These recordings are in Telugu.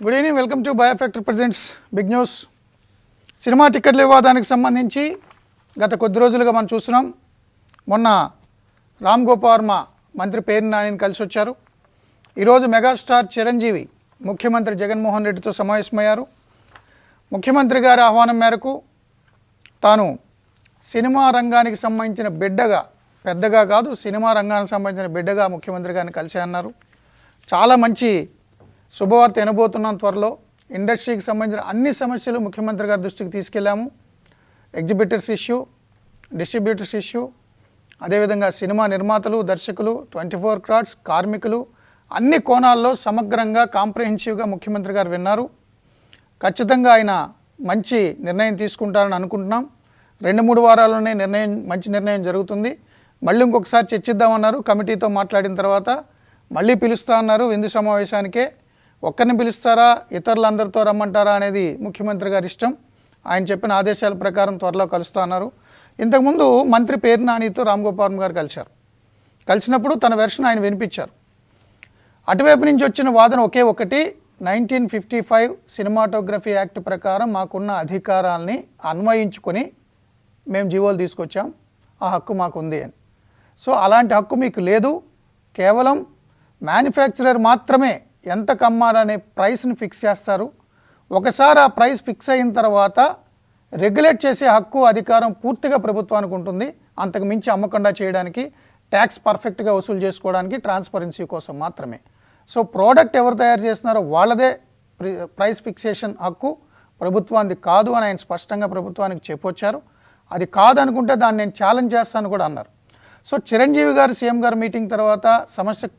Good evening, welcome to biofactor presents big news. Cinema టికెట్ల వివాదానికి సంబంధించి గత కొద్ది రోజులుగా మనం చూస్తున్నాం. మొన్న రామ్ గోపాల్ వర్మ మంత్రి పేర్ని నానిని కలిసి వచ్చారు. ఈరోజు మెగాస్టార్ చిరంజీవి ముఖ్యమంత్రి జగన్మోహన్ రెడ్డితో సమావేశమయ్యారు. ముఖ్యమంత్రి గారి ఆహ్వానం మేరకు తాను సినిమా రంగానికి సంబంధించిన బిడ్డగా, పెద్దగా కాదు, సినిమా రంగానికి సంబంధించిన బిడ్డగా ముఖ్యమంత్రి గారిని కలిసి అన్నారు. చాలా మంచి శుభవార్త వినబోతున్నాం త్వరలో. ఇండస్ట్రీకి సంబంధించిన అన్ని సమస్యలు ముఖ్యమంత్రి గారి దృష్టికి తీసుకెళ్ళాము. ఎగ్జిబిటర్స్ ఇష్యూ, డిస్ట్రిబ్యూటర్స్ ఇష్యూ, అదేవిధంగా సినిమా నిర్మాతలు, దర్శకులు, 24 క్రాఫ్ట్స్, కార్మికులు, అన్ని కోణాల్లో సమగ్రంగా కాంప్రహెన్సివ్గా ముఖ్యమంత్రి గారు విన్నారు. ఖచ్చితంగా ఆయన మంచి నిర్ణయం తీసుకుంటారని అనుకుంటున్నాం. 2-3 వారాల్లోనే మంచి నిర్ణయం జరుగుతుంది. మళ్ళీ ఇంకొకసారి చర్చిద్దామన్నారు. కమిటీతో మాట్లాడిన తర్వాత మళ్ళీ పిలుస్తా అన్నారు విందు సమావేశానికే. ఒక్కరిని పిలుస్తారా, ఇతరులందరితో రమ్మంటారా అనేది ముఖ్యమంత్రి గారి ఇష్టం. ఆయన చెప్పిన ఆదేశాల ప్రకారం త్వరలో కలుస్తా అన్నారు. ఇంతకుముందు మంత్రి పేర్ని నానితో రామ్ గోపాల్ వర్మ గారు కలిసినప్పుడు తన వెర్షన్ ఆయన వినిపించారు. అటువైపు నుంచి వచ్చిన వాదన ఒకే ఒకటి, 1955 సినిమాటోగ్రఫీ యాక్ట్ ప్రకారం మాకున్న అధికారాలని అన్వయించుకొని మేము జీవోలు తీసుకొచ్చాం, ఆ హక్కు మాకుంది అని. సో అలాంటి హక్కు మీకు లేదు. కేవలం మ్యానుఫ్యాక్చరర్ మాత్రమే ఎంత కమ్మాలనే ప్రైస్ని ఫిక్స్ చేస్తారు. ఒకసారి ఆ ప్రైస్ ఫిక్స్ అయిన తర్వాత రెగ్యులేట్ చేసే హక్కు, అధికారం పూర్తిగా ప్రభుత్వానికి ఉంటుంది. అంతకు మించి అమ్మకుండా చేయడానికి, ట్యాక్స్ పర్ఫెక్ట్గా వసూలు చేసుకోవడానికి, ట్రాన్స్పరెన్సీ కోసం మాత్రమే. సో ప్రోడక్ట్ ఎవరు తయారు చేస్తున్నారో వాళ్ళదే ప్రైస్ ఫిక్సేషన్ హక్కు, ప్రభుత్వానికి కాదు అని ఆయన స్పష్టంగా ప్రభుత్వానికి చెప్పొచ్చారు. అది కాదనుకుంటే దాన్ని నేను ఛాలెంజ్ చేస్తాను కూడా అన్నారు. సో చిరంజీవి గారు సీఎం గారు మీటింగ్ తర్వాత సమస్య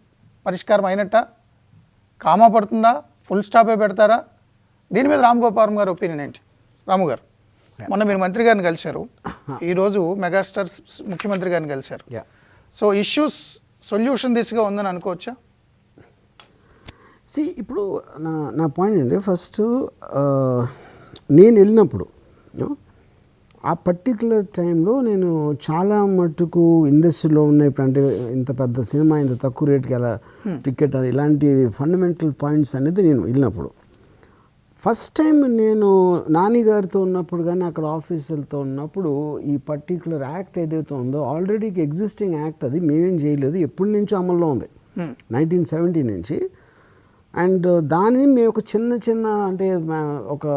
పరిష్కారం అయినట్ట, కామా పడుతుందా, ఫుల్ స్టాపే పెడతారా? దీని మీద రామ్ గోపాల్ వర్మ గారు ఒపీనియన్ ఏంటి? రాము గారు, మొన్న మీరు మంత్రి గారిని కలిశారు, ఈరోజు మెగాస్టార్ ముఖ్యమంత్రి గారిని కలిశారు. సో ఇష్యూస్ సొల్యూషన్ దిశగా ఉందని అనుకోవచ్చా? ఇప్పుడు నా పాయింట్ అండి, ఫస్ట్ నేను వెళ్ళినప్పుడు ఆ పర్టికులర్ టైంలో నేను చాలా మటుకు ఇండస్ట్రీలో ఉన్న ఇప్పుడు అంటే ఇంత పెద్ద సినిమా ఇంత తక్కువ రేట్కి ఎలా టికెట్ అని ఇలాంటి ఫండమెంటల్ పాయింట్స్ అనేది నేను వెళ్ళినప్పుడు ఫస్ట్ టైం నేను నాని గారితో ఉన్నప్పుడు కానీ అక్కడ ఆఫీసర్లతో ఉన్నప్పుడు ఈ పర్టికులర్ యాక్ట్ ఏదైతే ఉందో ఆల్రెడీ ఎగ్జిస్టింగ్ యాక్ట్, అది మేమేం చేయలేదు, ఎప్పటి నుంచో అమల్లో ఉంది, 1970 నుంచి. అండ్ దానిని మేము ఒక చిన్న అంటే ఒక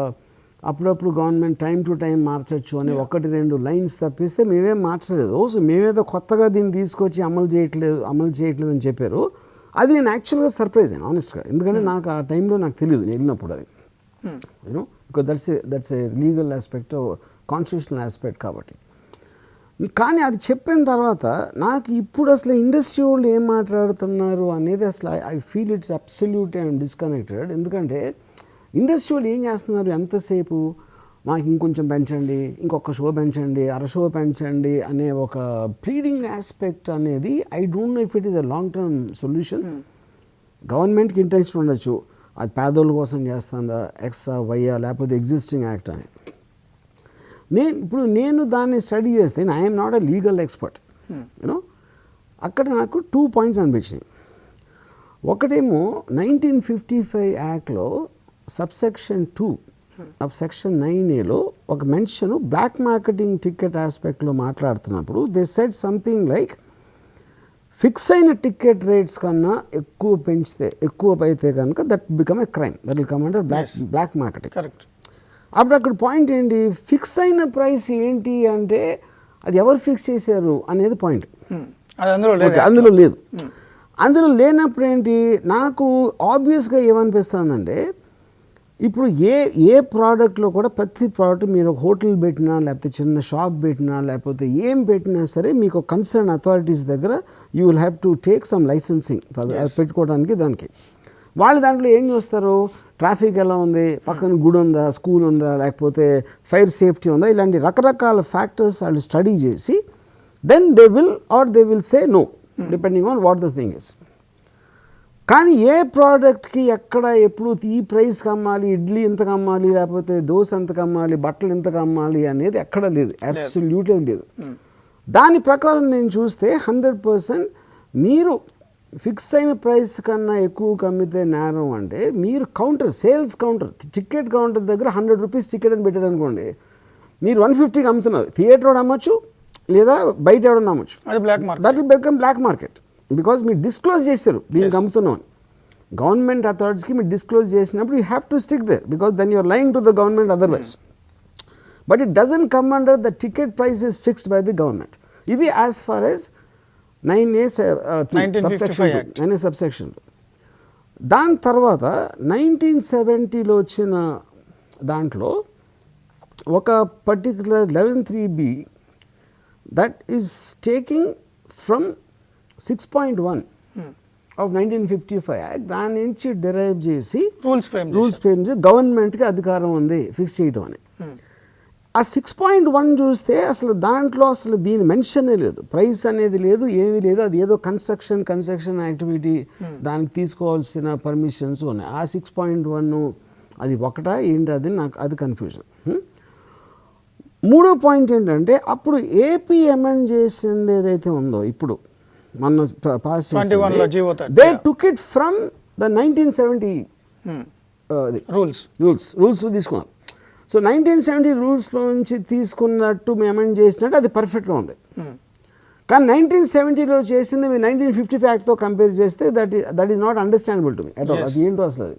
అప్పుడప్పుడు గవర్నమెంట్ టైం టు టైం మార్చచ్చు అని 1-2 లైన్స్ తప్పిస్తే మేమేం మార్చలేదు. సో మేమేదో కొత్తగా దీన్ని తీసుకొచ్చి అమలు చేయట్లేదు అని చెప్పారు. అది నేను యాక్చువల్గా సర్ప్రైజ్ అయ్యాను ఆనెస్ట్గా, ఎందుకంటే నాకు ఆ టైంలో నాకు తెలియదు నేను వెళ్ళినప్పుడు. అది you know because that's a legal aspect, constitutional aspect కాబట్టి. కానీ అది చెప్పిన తర్వాత నాకు ఇప్పుడు అసలు ఇండస్ట్రీ వాళ్ళు ఏం మాట్లాడుతున్నారు అనేది అసలు I feel it's absolutely I'm disconnected. ఎందుకంటే ఇండస్ట్రీ వాళ్ళు ఏం చేస్తున్నారు, ఎంతసేపు మాకు ఇంకొంచెం పెంచండి, ఇంకొక షో పెంచండి, షో పెంచండి అనే ఒక ప్లీడింగ్ ఆస్పెక్ట్ అనేది I don't no if it is a long term solution. గవర్నమెంట్కి ఇంట్రెస్ట్ ఉండొచ్చు, అది పేదోళ్ళ కోసం చేస్తుందా, ఎక్సా వైయా లేకపోతే ఎగ్జిస్టింగ్ యాక్ట్ అని. నేను దాన్ని స్టడీ చేస్తే I'm not a legal expert you know. అక్కడ నాకు 2 పాయింట్స్ అనిపించినాయి. ఒకటేమో 1955 యాక్ట్లో సబ్సెక్షన్ 2 ఆఫ్ సెక్షన్ 9A ఒక మెన్షన్ బ్లాక్ మార్కెటింగ్ టికెట్ ఆస్పెక్ట్లో మాట్లాడుతున్నప్పుడు they said something like fix అయిన టికెట్ రేట్స్ కన్నా ఎక్కువ అయితే కనుక that become a crime, that will come under black marketing. Correct. అప్పుడు అక్కడ పాయింట్ ఏంటి, ఫిక్స్ అయిన ప్రైస్ ఏంటి అంటే అది ఎవరు ఫిక్స్ చేశారు అనేది పాయింట్. అందులో లేదు. అందులో లేనప్పుడు ఏంటి, నాకు ఆబ్వియస్గా ఏమనిపిస్తుందంటే ఇప్పుడు ఏ ప్రోడక్ట్లో కూడా ప్రతి ప్రోడక్ట్ మీరు ఒక హోటల్ పెట్టినా లేకపోతే చిన్న షాప్ పెట్టినా లేకపోతే ఏం పెట్టినా సరే మీకు కన్సర్న్ అథారిటీస్ దగ్గర you will have to take some licensing పెట్టుకోవడానికి. దానికి వాళ్ళు దాంట్లో ఏం చూస్తారు, ట్రాఫిక్ ఎలా ఉంది, పక్కన గుడి ఉందా, స్కూల్ ఉందా, లేకపోతే ఫైర్ సేఫ్టీ ఉందా, ఇలాంటి రకరకాల ఫ్యాక్టర్స్ వాళ్ళు స్టడీ చేసి then they will say no depending on what the thing is. కానీ ఏ ప్రోడక్ట్కి ఎక్కడ ఎప్పుడు ఈ ప్రైస్కి అమ్మాలి, ఇడ్లీ ఎంతకు అమ్మాలి, లేకపోతే దోశ ఎంతకు అమ్మాలి, బట్టలు ఎంతకు అమ్మాలి అనేది ఎక్కడ లేదు, అబ్సల్యూట్లీ లేదు. దాని ప్రకారం నేను చూస్తే 100% మీరు ఫిక్స్ అయిన ప్రైస్ కన్నా ఎక్కువ అమ్మితే నేరం అంటే మీరు సేల్స్ కౌంటర్ టికెట్ కౌంటర్ దగ్గర 100 రూపీస్ టికెట్ అని పెట్టారనుకోండి, మీరు 150కి అమ్ముతున్నారు, థియేటర్ అమ్మచ్చు లేదా బయట ఎవడన్నా అమ్మచ్చు, అది black market. That will become black market because మీరు డిస్క్లోజ్ చేశారు దీనికి అమ్ముతున్నామని. గవర్నమెంట్ అథారిటీస్కి మీరు డిస్క్లోజ్ చేసినప్పుడు you have to stick there because then you're lying to the government otherwise. But it doesn't come under the ticket price is fixed by the government. ఇది as far as 9A subsection. దాని తర్వాత 1970లో వచ్చిన దాంట్లో ఒక particular 11(3)B that is taking from 6.1 of 1955 act, దాని నుంచి డిరైవ్ చేసి రూల్స్ ఫ్రేమ్ చేసి గవర్నమెంట్కి అధికారం ఉంది ఫిక్స్ చేయడం అని. ఆ 6.1 చూస్తే అసలు దాంట్లో అసలు దీని మెన్షనే లేదు, ప్రైస్ అనేది లేదు, ఏమీ లేదు. అది ఏదో కన్స్ట్రక్షన్ యాక్టివిటీ, దానికి తీసుకోవాల్సిన పర్మిషన్స్ ఉన్నాయి. ఆ 6.1 అది ఒకటా ఏంటి అది నాకు అది కన్ఫ్యూజన్. మూడో పాయింట్ ఏంటంటే అప్పుడు ఏపీ అమెండ్ చేసింది ఏదైతే ఉందో ఇప్పుడు మన pass they took it from the 1970 rules తీసుకున్నారు. సో 1970 రూల్స్లో నుంచి తీసుకున్నట్టు మేము అమెండ్ చేసినట్టు అది పర్ఫెక్ట్గా ఉంది. కానీ 1970లో చేసింది మీరు 1955 యాక్ట్తో కంపేర్ చేస్తే that is not understandable to me at all. అది ఏంటో అసలు అది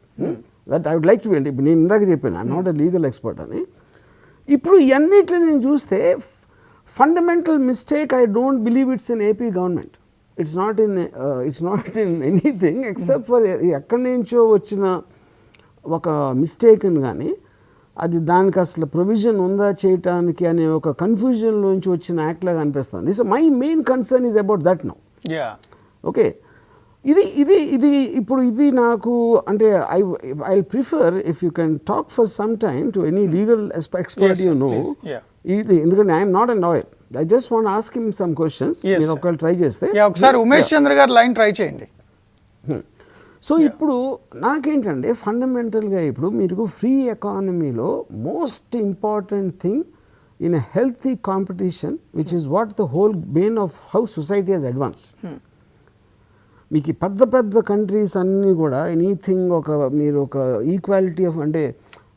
that I would like to అంటే నేను ఇందాక చెప్పాను I'm not a legal expert అని. ఇప్పుడు ఇవన్నిట్లో నేను చూస్తే fundamental mistake I don't believe it's in AP government. It's not in anything except for ఎక్కడి నుంచో వచ్చిన ఒక మిస్టేక్ని కానీ అది దానికి అసలు ప్రొవిజన్ ఉందా చేయటానికి అనే ఒక కన్ఫ్యూజన్లోంచి వచ్చిన యాక్ట్ లాగా అనిపిస్తుంది. So my main concern is about that now. Okay, ఇది ఇప్పుడు ఇది నాకు అంటే I prefer if you can talk for some time to any legal expert you know. ఇది ఎందుకంటే I'm not and lawyer, I just want ask him some questions. మీరు ఒకవేళ ట్రై చేస్తే ఒకసారి ఉమేష్ చంద్ర గారు లైన్ ట్రై చేయండి. సో ఇప్పుడు నాకేంటంటే ఫండమెంటల్గా ఇప్పుడు మీరు ఫ్రీ ఎకానమీలో most important thing in a healthy competition which is what the whole bane of how society has advanced. మీకు పెద్ద కంట్రీస్ అన్నీ కూడా ఎనీథింగ్ మీరు ఒక ఈక్వాలిటీ ఆఫ్ అంటే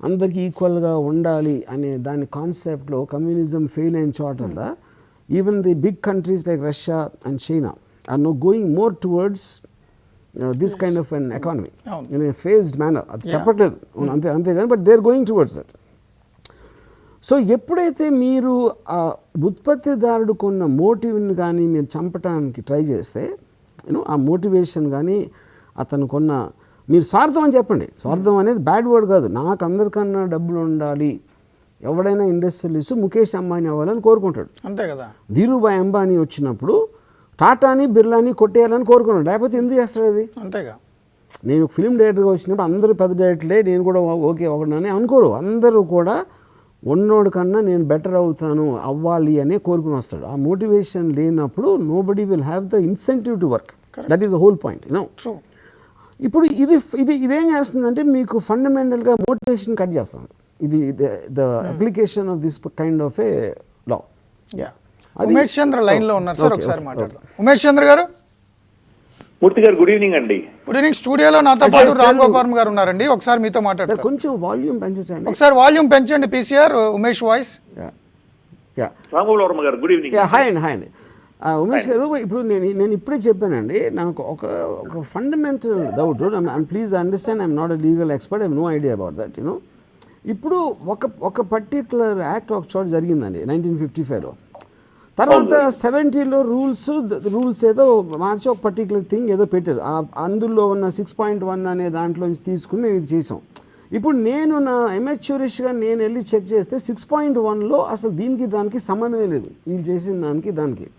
అందరికీ ఈక్వల్గా ఉండాలి అనే దాని కాన్సెప్ట్లో కమ్యూనిజం ఫెయిల్ అయిన చోటల్లా even the big countries like Russia and China are no going more towards this kind of an economy in a phased manner. అది చెప్పట్లేదు అంతేగాని but they are going towards that. So ఎప్పుడైతే మీరు ఆ ఉత్పత్తిదారుడు కొన్న మోటివ్ని కానీ మీరు చంపడానికి ట్రై చేస్తే ఆ మోటివేషన్ కానీ అతను కొన్న మీరు స్వార్థం అని చెప్పండి, స్వార్థం అనేది బ్యాడ్ వర్డ్ కాదు. నాకు అందరికన్నా డబ్బులు ఉండాలి, ఎవడైనా ఇండస్ట్రియలిస్ట్ ముఖేష్ అంబానీ అవ్వాలని కోరుకుంటాడు, అంతే కదా. ధీరుభాయ్ అంబానీ వచ్చినప్పుడు టాటాని బిర్లాని కొట్టేయాలని కోరుకున్నాడు, లేకపోతే ఎందుకు చేస్తాడు అది, అంతేగా. నేను ఫిల్మ్ డైరెక్టర్గా వచ్చినప్పుడు అందరూ పెద్ద డైరెక్టర్లే, నేను కూడా ఓకే ఒకడని అనుకోరు, అందరూ కూడా ఉన్నోడు కన్నా నేను బెటర్ అవ్వాలి అనే కోరుకుని వస్తాడు. ఆ మోటివేషన్ లేనప్పుడు nobody will have the incentive to work. That is the whole point you know. ఇప్పుడు ఇదేం చేస్తుందంటే మీకు ఫండమెంటల్గా మోటివేషన్ కట్ చేస్తాను. ఇది the application of this kind of A law. Umesh Chandra line లో ఉన్నారు సార్, ఒకసారి మాట్లాడదాం. ఉమేష్ చంద్ర గారు. మూర్తి గారు గుడ్ ఈవినింగ్ అండి. Good evening. స్టూడియోలో నాతో పాటు రామ్ గోపాల్ గారు ఉన్నారండి, ఒకసారి మీతో మాట్లాడతారు. కొంచెం వాల్యూమ్ పెంచండి, ఒకసారి వాల్యూమ్ పెంచండి పీసీఆర్. ఉమేష్ వాయిస్. రామ్ వర్మ గారు గుడ్ ఈవినింగ్. హాయ్ అండి ఉమేష్ గారు. ఇప్పుడు నేను ఇప్పుడే చెప్పానండి, నాకు ఒక fundamental doubt. Please understand I'm not a legal expert, I have no idea about that you know. ఇప్పుడు ఒక పర్టిక్యులర్ యాక్ట్ ఒక చోట జరిగిందండి 1955లో. తర్వాత 70లో రూల్స్ ఏదో మార్చి ఒక పర్టిక్యులర్ థింగ్ ఏదో పెట్టారు. అందులో ఉన్న 6.1 అనే దాంట్లోంచి తీసుకుని మేము ఇది చేసాం. ఇప్పుడు నేను నా ఎమెచ్యూరిష్గా నేను వెళ్ళి చెక్ చేస్తే 6.1లో అసలు దీనికి దానికి సంబంధమే లేదు, వీళ్ళు చేసిన దానికి.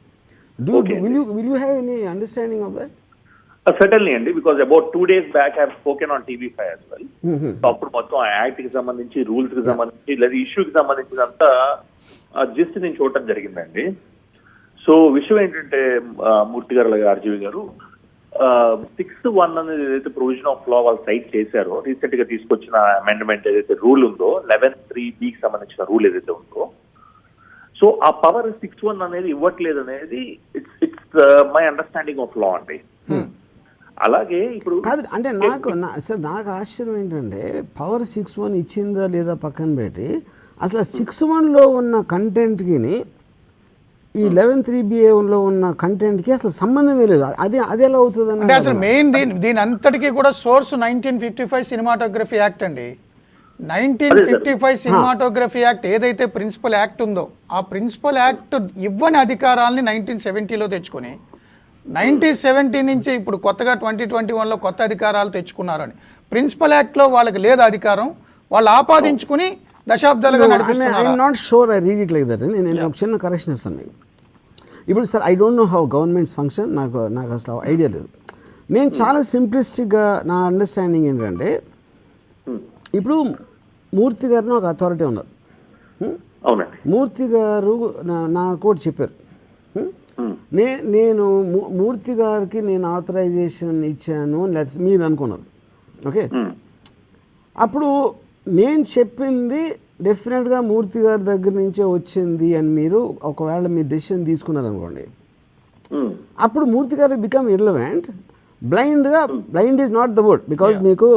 Will you have any understanding of that? Certainly అండి, because about 2 days back I have spoken on TV5 as well. So అప్పుడు మొత్తం ఆ యాక్ట్ కి సంబంధించి రూల్స్ కి సంబంధించి లేదా ఇష్యూ కి సంబంధించినంతా జిస్ట్ నేను చూడటం జరిగిందండి. సో విషయం ఏంటంటే మూర్తి గారు అలాగే ఆర్జీవి గారు 6.1 అనేది ఏదైతే ప్రొవిజన్ ఆఫ్ లా వాళ్ళు సైట్ చేశారో, రీసెంట్ గా తీసుకొచ్చిన అమెండ్మెంట్ ఏదైతే రూల్ ఉందో 11(3)B సంబంధించిన రూల్ ఏదైతే ఉందో, సో ఆ పవర్ 6.1 అనేది ఇవ్వట్లేదు అనేది it's my understanding of law అండి. అలాగే ఇప్పుడు కాదు అంటే సార్ నాకు ఆశ్చర్యం ఏంటంటే పవర్ 6-1 ఇచ్చిందా లేదా పక్కన పెట్టి అసలు 6-1లో ఉన్న కంటెంట్కి ఈ 11-3BA1లో ఉన్న కంటెంట్కి అసలు సంబంధమే లేదు. అది ఎలా అవుతుంది అంటే అసలు మెయిన్ దీని అంతటికీ కూడా సోర్స్ 1955 సినిమాటోగ్రఫీ యాక్ట్ అండి. 1955 సినిమాటోగ్రఫీ యాక్ట్ ఏదైతే ప్రిన్సిపల్ యాక్ట్ ఉందో ఆ ప్రిన్సిపల్ యాక్ట్ ఇవ్వని అధికారాలని 1970లో తెచ్చుకొని 1970 నుంచి ఇప్పుడు కొత్తగా 2021లో కొత్త అధికారాలు తెచ్చుకున్నారని ప్రిన్సిపల్ యాక్ట్లో వాళ్ళకి లేదు అధికారం, వాళ్ళు ఆపాదించుకుని దశాబ్దాలుగా నడిపిస్తున్నారు. I'm not sure I read it like that. నేను ఒక చిన్న కరెక్షన్ ఇస్తాను మీకు. ఇప్పుడు sir I don't know how governments function, నాకు అసలు ఐడియా లేదు. నేను చాలా సింప్లిస్టిక్గా నా అండర్స్టాండింగ్ ఏంటంటే ఇప్పుడు మూర్తి గారిని ఒక అథారిటీ ఉన్నారు. మూర్తి గారు నాకు ఒకటి చెప్పారు. నేను మూర్తి గారికి నేను ఆథరైజేషన్ ఇచ్చాను లేకపోతే మీరు అనుకున్నారు. ఓకే, అప్పుడు నేను చెప్పింది డెఫినెట్గా మూర్తి గారి దగ్గర నుంచే వచ్చింది అని మీరు ఒకవేళ మీరు డెసిషన్ తీసుకున్నారనుకోండి, అప్పుడు మూర్తి గారు become irrelevant. Blind is not the word, because మీకు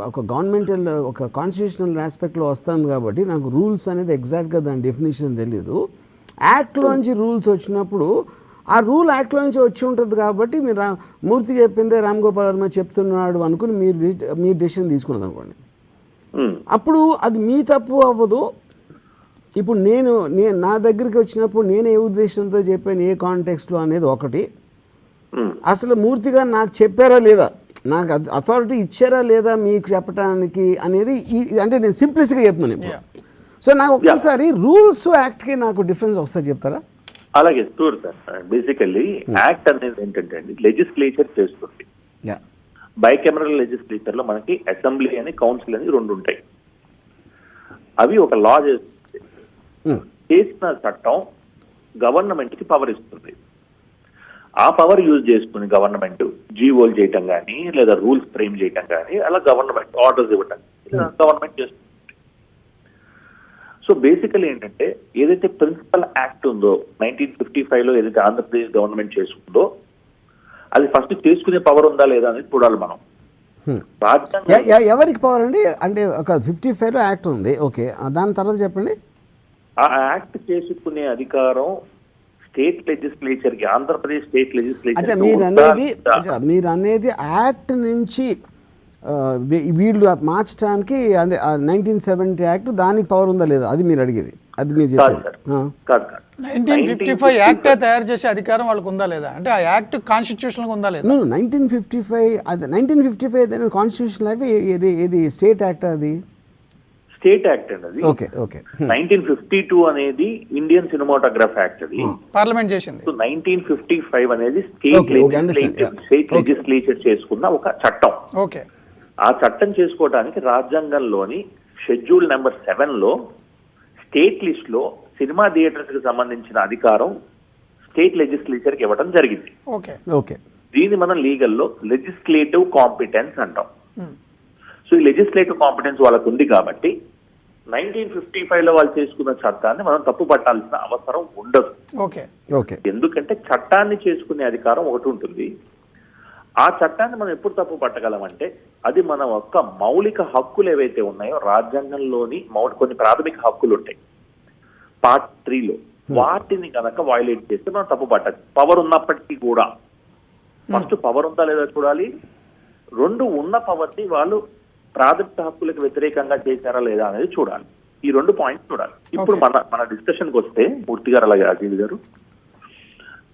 ఒక గవర్నమెంటల్ ఒక కాన్స్టిట్యూషనల్ ఆస్పెక్ట్లో వస్తుంది కాబట్టి నాకు రూల్స్ అనేది ఎగ్జాక్ట్గా దాని డెఫినేషన్ తెలీదు. యాక్ట్లోంచి రూల్స్ వచ్చినప్పుడు ఆ రూల్ యాక్ట్లోంచి వచ్చి ఉంటుంది కాబట్టి మీరు మూర్తి చెప్పిందే రామ్ గోపాల్ వర్మ చెప్తున్నాడు అనుకుని మీరు డెసిషన్ తీసుకున్నది అనుకోండి, అప్పుడు అది మీ తప్పు అవ్వదు. ఇప్పుడు నేను నా దగ్గరికి వచ్చినప్పుడు నేను ఏ ఉద్దేశంతో చెప్పాను, ఏ కాంటెక్స్ట్లో అనేది ఒకటి, అసలు మూర్తిగా నాకు చెప్పారా లేదా, నాకు అథారిటీ ఇచ్చారా లేదా మీకు చెప్పడానికి అనేది అంటే నేను సింప్లిసిటీగా చెప్తున్నాను ఇప్పుడు. సో నాకు ఒక్కసారి రూల్స్ యాక్ట్కి నాకు డిఫరెన్స్ ఒకసారి చెప్తారా? అలాగే చూడు సార్, బేసికల్లీ యాక్ట్ అనేది ఏంటంటే అండి లెజిస్లేచర్ చేస్తుంది. బైకెమరల్ లెజిస్లేచర్ లో మనకి అసెంబ్లీ అని కౌన్సిల్ అని రెండు ఉంటాయి. అవి ఒక లా చేస్తుంది. చేసిన చట్టం గవర్నమెంట్ కి పవర్ ఇస్తుంది. ఆ పవర్ యూజ్ చేసుకుని గవర్నమెంట్ జీవోలు చేయటం కానీ లేదా రూల్స్ ఫ్రేమ్ చేయటం కానీ అలా గవర్నమెంట్ ఆర్డర్స్ ఇవ్వటం గవర్నమెంట్ చేస్తుంది. సో బేసికలీ ఏంటంటే ఏదైతే ప్రిన్సిపల్ యాక్ట్ ఉందో 1955లో ఏదైతే ఆంధ్రప్రదేశ్ గవర్నమెంట్ చేసుకుందో అది ఫస్ట్ చేసుకునే పవర్ ఉందా లేదా అనేది చూడాలి మనం. ఎవరికి పవర్ అండి అంటే ఒక 55లో యాక్ట్ ఉంది, ఓకే, దాని తర్వాత చెప్పండి. ఆ యాక్ట్ చేసుకునే అధికారం స్టేట్ లెజిస్లేచర్ కి, ఆంధ్రప్రదేశ్ స్టేట్ లెజిస్లేచర్. మీరు అనేది యాక్ట్ నుంచి వీళ్ళు మార్చడానికి అదే 1970 యాక్ట్ దానికి పవర్ ఉందా లేదా అది మీరు అడిగేది, అది మీరు చెప్పేది. 1955 యాక్ట్ తయారు చేసే అధికారం వాళ్ళకు ఉందా లేదా అంటే ఆ యాక్ట్ కాన్స్టిట్యూషన్ ఉందా లేదా? 1955 కాన్స్టిట్యూషన్ యాక్ట్ ఏది స్టేట్ యాక్ట్ అది స్టేట్ యాక్ట్ అండి అది. Okay okay. 1952 అనేది ఇండియన్ సినిమాటోగ్రాఫ్ యాక్ట్ అది పార్లమెంట్ చేసింది. 1955 అనేది స్టేట్ లెజిస్లేచర్ చేసుకున్న ఒక చట్టం. ఓకే, ఆ చట్టం చేసుకోవడానికి రాజ్యాంగంలోని షెడ్యూల్ నెంబర్ 7లో స్టేట్ లిస్ట్ లో సినిమా థియేటర్స్ కి సంబంధించిన అధికారం స్టేట్ లెజిస్లేచర్ కి ఇవ్వడం జరిగింది. ఓకే ఓకే, దీన్ని మనం లీగల్లో లెజిస్లేటివ్ కాంపిటెన్స్ అంటాం. సో ఈ లెజిస్లేటివ్ కాంపిటెన్స్ వాళ్ళకు ఉంది కాబట్టి 1955లో వాళ్ళు చేసుకున్న చట్టాన్ని మనం తప్పు పట్టాల్సిన అవసరం ఉండదు. ఓకే ఓకే, ఎందుకంటే చట్టాన్ని చేసుకునే అధికారం ఒకటి ఉంటుంది. ఆ చట్టాన్ని మనం ఎప్పుడు తప్పు పట్టగలమంటే అది మన యొక్క మౌలిక హక్కులు ఏవైతే ఉన్నాయో రాజ్యాంగంలోని కొన్ని ప్రాథమిక హక్కులు ఉంటాయి పార్ట్ 3లో, వాటిని కనుక వైలేట్ చేస్తే మనం తప్పు పట్టదు. పవర్ ఉన్నప్పటికీ కూడా ఫస్ట్ పవర్ ఉందా లేదా చూడాలి. రెండు ఉన్న పవర్ని వాళ్ళు ప్రాథమిక హక్కులకు వ్యతిరేకంగా చేశారా లేదా అనేది చూడాలి. ఈ రెండు పాయింట్స్ చూడాలి. ఇప్పుడు మన డిస్కషన్కి వస్తే మూర్తి గారు అలాగే అజీవ్ గారు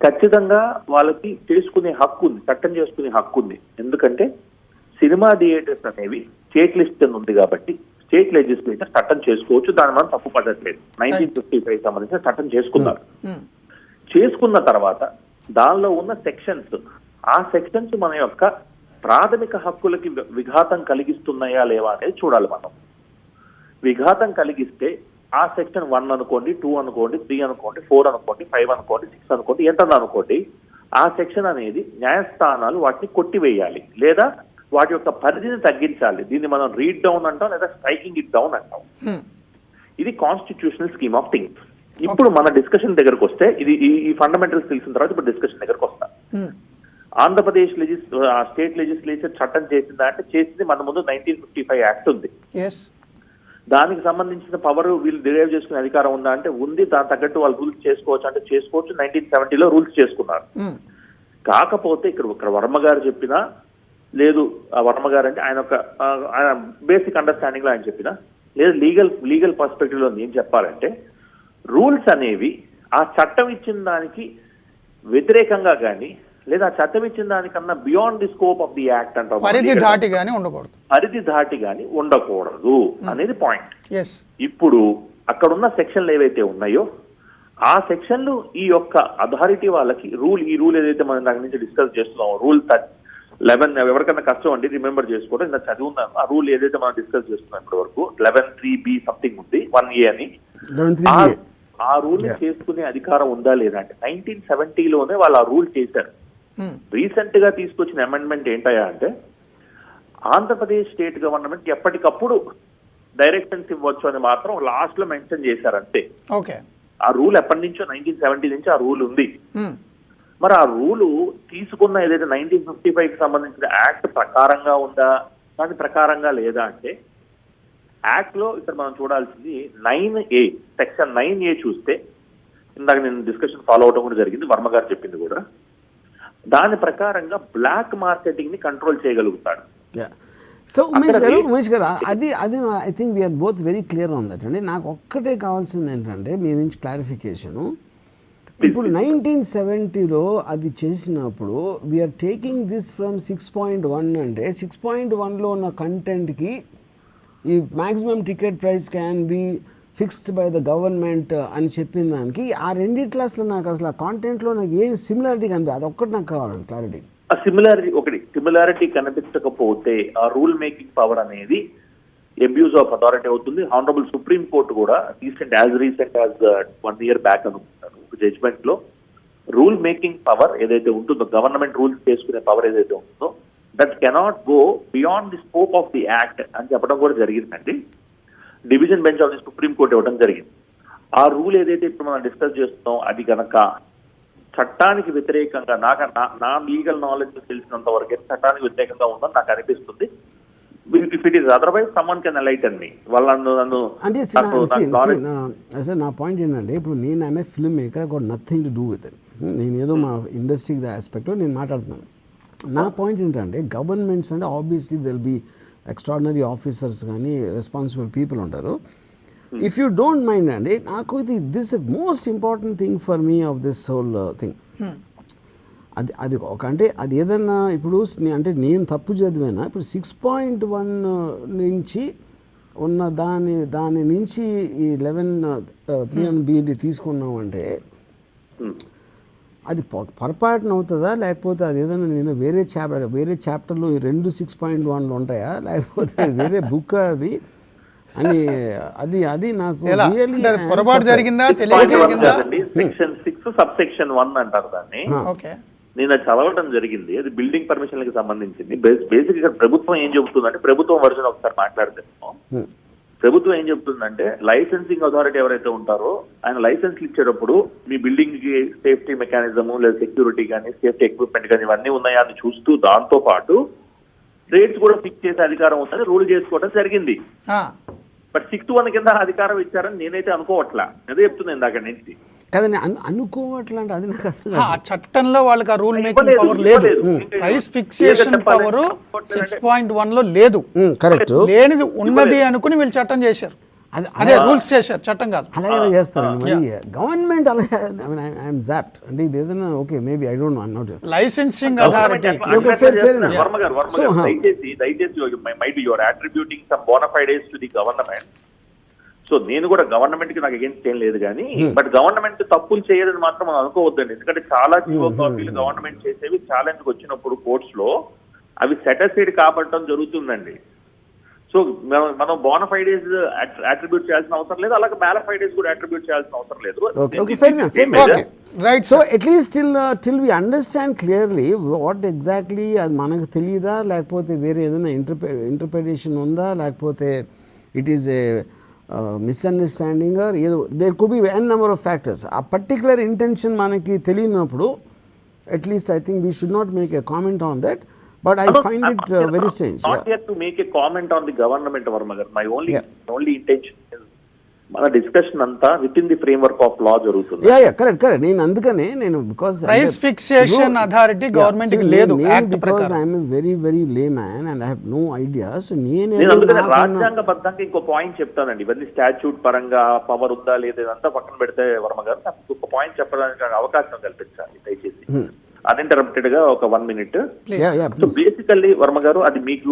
ఖచ్చితంగా వాళ్ళకి చేసుకునే హక్కు ఉంది, చట్టం చేసుకునే హక్కు ఉంది. ఎందుకంటే సినిమా థియేటర్స్ అనేవి స్టేట్ లిస్ట్ ఉంది కాబట్టి స్టేట్ లెజిస్లేచర్ చట్టం చేసుకోవచ్చు, దాని మనం తప్పు పడట్లేదు. 1955 సంబంధించిన చట్టం చేసుకున్నారు. చేసుకున్న తర్వాత దానిలో ఉన్న సెక్షన్స్, ఆ సెక్షన్స్ మన యొక్క ప్రాథమిక హక్కులకి విఘాతం కలిగిస్తున్నాయా లేవా అనేది చూడాలి మనం. విఘాతం కలిగిస్తే ఆ సెక్షన్ 1 అనుకోండి, 2 అనుకోండి, 3 అనుకోండి, 4 అనుకోండి, 5 అనుకోండి, 6 అనుకోండి, ఎంత అనుకోండి, ఆ సెక్షన్ అనేది న్యాయస్థానాలు వాటిని కొట్టివేయాలి లేదా వాటి యొక్క పరిధిని తగ్గించాలి. దీన్ని మనం రీడ్ డౌన్ అంటాం లేదా స్ట్రైకింగ్ ఇట్ డౌన్ అంటాం. ఇది కాన్స్టిట్యూషనల్ స్కీమ్ ఆఫ్ థింగ్స్. ఇప్పుడు మన డిస్కషన్ దగ్గరకు వస్తే ఇది ఈ ఫండమెంటల్స్ తెలిసిన తర్వాత ఇప్పుడు డిస్కషన్ దగ్గరకు వస్తాం. ఆంధ్రప్రదేశ్ స్టేట్ లెజిస్లేచర్ చట్టం చేసిందా అంటే చేసింది. మన ముందు 1955 యాక్ట్ ఉంది. దానికి సంబంధించిన పవర్ వీళ్ళు డిరైవ్ చేసుకునే అధికారం ఉందా అంటే ఉంది. దాని తగ్గట్టు వాళ్ళు రూల్స్ చేసుకోవచ్చు అంటే చేసుకోవచ్చు. 1970లో రూల్స్ చేసుకున్నారు. కాకపోతే ఇక్కడ వర్మ గారు చెప్పినా లేదు, వర్మ గారు అంటే ఆయన బేసిక్ అండర్స్టాండింగ్ లో ఆయన చెప్పినా లేదు, లీగల్ పర్స్పెక్టివ్ లో ఏం చెప్పాలంటే రూల్స్ అనేవి ఆ చట్టం ఇచ్చిన దానికి వ్యతిరేకంగా కానీ లేదా ఆ చట్టం ఇచ్చిన దానికన్నా beyond the scope of the act అంటారు, పరిధి దాటి గానీ ఉండకూడదు అనేది పాయింట్. ఇప్పుడు అక్కడున్న సెక్షన్లు ఏవైతే ఉన్నాయో ఆ సెక్షన్లు ఈ యొక్క అథారిటీ వాళ్ళకి ఈ రూల్ ఏదైతే మనం దాని నుంచి డిస్కస్ చేస్తున్నామో రూల్ 11 ఎవరికన్నా కష్టం అండి రిమెంబర్ చేసుకోవడం, ఇలా చదివి ఉన్నాను. ఆ రూల్ ఏదైతే మనం డిస్కస్ చేస్తున్నాం ఇప్పటి వరకు 11(3)(b) సంథింగ్ ఉంది, 1A అని. ఆ రూల్ చేసుకునే అధికారం ఉందా లేదా అంటే 1970లోనే వాళ్ళు ఆ రూల్ చేశారు. రీసెంట్ గా తీసుకొచ్చిన అమెండ్మెంట్ ఏంటయ్యా అంటే ఆంధ్రప్రదేశ్ స్టేట్ గవర్నమెంట్ ఎప్పటికప్పుడు డైరెక్షన్స్ ఇవ్వచ్చు అని మాత్రం లాస్ట్ లో మెన్షన్ చేశారు అంతే. ఆ రూల్ ఎప్పటి నుంచో 1970 నుంచి ఆ రూల్ ఉంది. మరి ఆ రూలు తీసుకున్న ఏదైతే 1955కి సంబంధించిన యాక్ట్ ప్రకారంగా ఉందా, దాని ప్రకారంగా లేదా అంటే యాక్ట్ లో ఇక్కడ మనం చూడాల్సింది 9A, సెక్షన్ 9A చూస్తే, ఇందాక నేను డిస్కషన్ ఫాలో అవడం కూడా జరిగింది, వర్మ గారు చెప్పింది కూడా, దాని ప్రకారంగా బ్లాక్ మార్కెటింగ్ ని కంట్రోల్ చేయగలుగుతాడు. సో ఉమేష్ గారు అది I think we're both very clear on that అండి. నాకు ఒక్కటే కావాల్సింది ఏంటంటే మీ నుంచి క్లారిఫికేషను. ఇప్పుడు 1970లో అది చేసినప్పుడు వీఆర్ టేకింగ్ దిస్ ఫ్రమ్ 6.1 అంటే 6.1లో ఉన్న కంటెంట్కి ఈ maximum ticket price can be fixed by the government అని చెప్పిన దానికి ఆ రెండిట్లో అసలు నాకు అసలు ఆ కాంటెంట్లో నాకు ఏం సిమిలారిటీ కనిపి అది ఒక్కటి నాకు కావాలండి క్లారిటీ. ఆ సిమిలారిటీ కనిపించకపోతే ఆ రూల్ మేకింగ్ పవర్ అనేది అబ్యూజ్ ఆఫ్ అథారిటీ అవుతుంది. హానరబుల్ సుప్రీం కోర్టు కూడా రీసెంట్ యాజ్ 1 year బ్యాక్ అనుకుంటారు జడ్జ్మెంట్ లో రూల్ మేకింగ్ పవర్ ఏదైతే ఉంటుందో, గవర్నమెంట్ రూల్స్ చేసుకునే పవర్ ఏదైతే ఉంటుందో that cannot go beyond the scope of the act అని చెప్పడం కూడా జరిగిందండి. Division bench of the supreme court ఇవ్వడం జరిగింది. ఆ రూల్ ఏదైతే ఇప్పుడు మనం డిస్కస్ చేస్తున్నాం అది కనుక చట్టానికి వ్యతిరేకంగా నా లీగల్ నాలెడ్జ్ తెలిసినంత వరకు చట్టానికి వ్యతిరేకంగా ఉందని నాకు అనిపిస్తుంది. If it is otherwise someone can enlighten me. అంటే నా పాయింట్ ఏంటంటే ఇప్పుడు నేను ఆమె film maker, got nothing to do with it. నేను ఏదో మా ఇండస్ట్రీకి ఆస్పెక్ట్లో నేను మాట్లాడుతున్నాను. నా పాయింట్ ఏంటంటే గవర్నమెంట్స్ అంటే obviously there'll be extraordinary officers కానీ రెస్పాన్సిబుల్ పీపుల్ ఉంటారు. ఇఫ్ యూ డోంట్ మైండ్ అండి, నాకు this most important thing for me of this whole thing. అది ఒక అంటే అది ఏదన్నా ఇప్పుడు అంటే నేను తప్పు చదివానా, ఇప్పుడు 6.1 నుంచి ఉన్న దాని నుంచి ఈ 11(3)(b) తీసుకున్నామంటే అది పొరపాటున అవుతుందా, లేకపోతే అది ఏదైనా నేను వేరే చాప్టర్లో ఈ 2 6.1 ఉంటాయా, లేకపోతే వేరే బుక్ అది అని అది నాకు పొరపాటు జరిగిందా సెక్షన్ 6 సబ్సెక్షన్ 1 అంటారు దాన్ని. నేను చదవడం జరిగింది. అది బిల్డింగ్ పర్మిషన్లకు సంబంధించింది. బేసిక్ గా ప్రభుత్వం ఏం చెబుతుందంటే, ప్రభుత్వం వర్షన్ ఒకసారి మాట్లాడుతున్నాం. ప్రభుత్వం ఏం చెబుతుందంటే లైసెన్సింగ్ అథారిటీ ఎవరైతే ఉంటారో ఆయన లైసెన్స్లు ఇచ్చేటప్పుడు మీ బిల్డింగ్ కి సేఫ్టీ మెకానిజం లేదా సెక్యూరిటీ కానీ సేఫ్టీ ఎక్విప్మెంట్ కానీ ఇవన్నీ ఉన్నాయా అని చూస్తూ దాంతో పాటు రేట్స్ కూడా ఫిక్స్ చేసే అధికారం ఉందని రూల్ చేసుకోవడం జరిగింది. బట్ 6.1 కింద అధికారం ఇచ్చారని నేనైతే అనుకోవట్లా. అదే చెప్తున్నాను ఇందాక నుంచి. కదండి అనుకోవట్లా అంటే అది నాకు చట్టంలో వాళ్ళకి ఆ రూల్ మేకింగ్ పవర్ లేదు. ప్రైస్ ఫిక్సేషన్ పవర్ 6.1 లో లేదు. కరెక్ట్. లేనిది ఉన్నది అనుకుని వీళ్ళు చట్టం చేశారు. అదే రూల్స్ చేశారు, చట్టం కాదు. అలాగే చేస్తారండి మరి గవర్నమెంట్. అలాగే ఐఎమ్ జాప్ట్ అంటే ఇది ఏదైనా okay maybe I don't know, I'm not licensing authority. దయచేసి might you are attributing some bona fides to the government. So నేను కూడా గవర్నమెంట్ కి నాకు అగేన్స్ట్ ఏం లేదు కానీ, బట్ గవర్నమెంట్ తప్పులు చేయదని మాత్రం మనం అనుకోవద్దండి. ఎందుకంటే చాలా జీవో కాపీలు గవర్నమెంట్ చేసేవి ఛాలెంజ్ వచ్చినప్పుడు కోర్ట్స్ లో అవి సెటసైడ్ కాబట్టడం జరుగుతుందండి. సో మనం బోనఫైడేస్ అట్రిబ్యూట్ చేయాల్సిన అవసరం లేదు, అలాగే మ్యాలఫైడేస్ కూడా అట్రిబ్యూట్ చేయాల్సిన అవసరం లేదు. Right. So at least till we understand clearly what exactly అది మనకు తెలియదా, లేకపోతే వేరే ఏదైనా ఇంటర్ప్రిటేషన్ ఉందా, లేకపోతే it is a misunderstanding or ఏదో there could be an number of factors. ఆ పర్టికులర్ ఇంటెన్షన్ మనకి తెలియనప్పుడు at least I think we should not make a comment on that, but I find it very strange. Not yet to make a comment on the government, Varma garu. My only intention is మన డిస్కషన్ అంతా within the framework of law జరుగుతుంది. కరెక్ట్. నేను అందుకనే నేను because price fixation authority government కి లేదు act because I am very very layman and I have no ideas. నేను అందుకనే రాజ్యాంగబద్ధంగా ఇంకో పాయింట్ చెప్తానండి. ఇవన్నీ స్టాట్యూట్ పరంగా పవర్ ఉందా లేదా ఇదంతా పక్కన పెడితే వర్మ గారు నాకు ఒక పాయింట్ చెప్పడానికి అవకాశం కల్పించాలి దయచేసి అన్ఇంటరప్టెడ్ గా ఒక 1 minute. సో బేసికల్లీ వర్మ గారు అది మీకు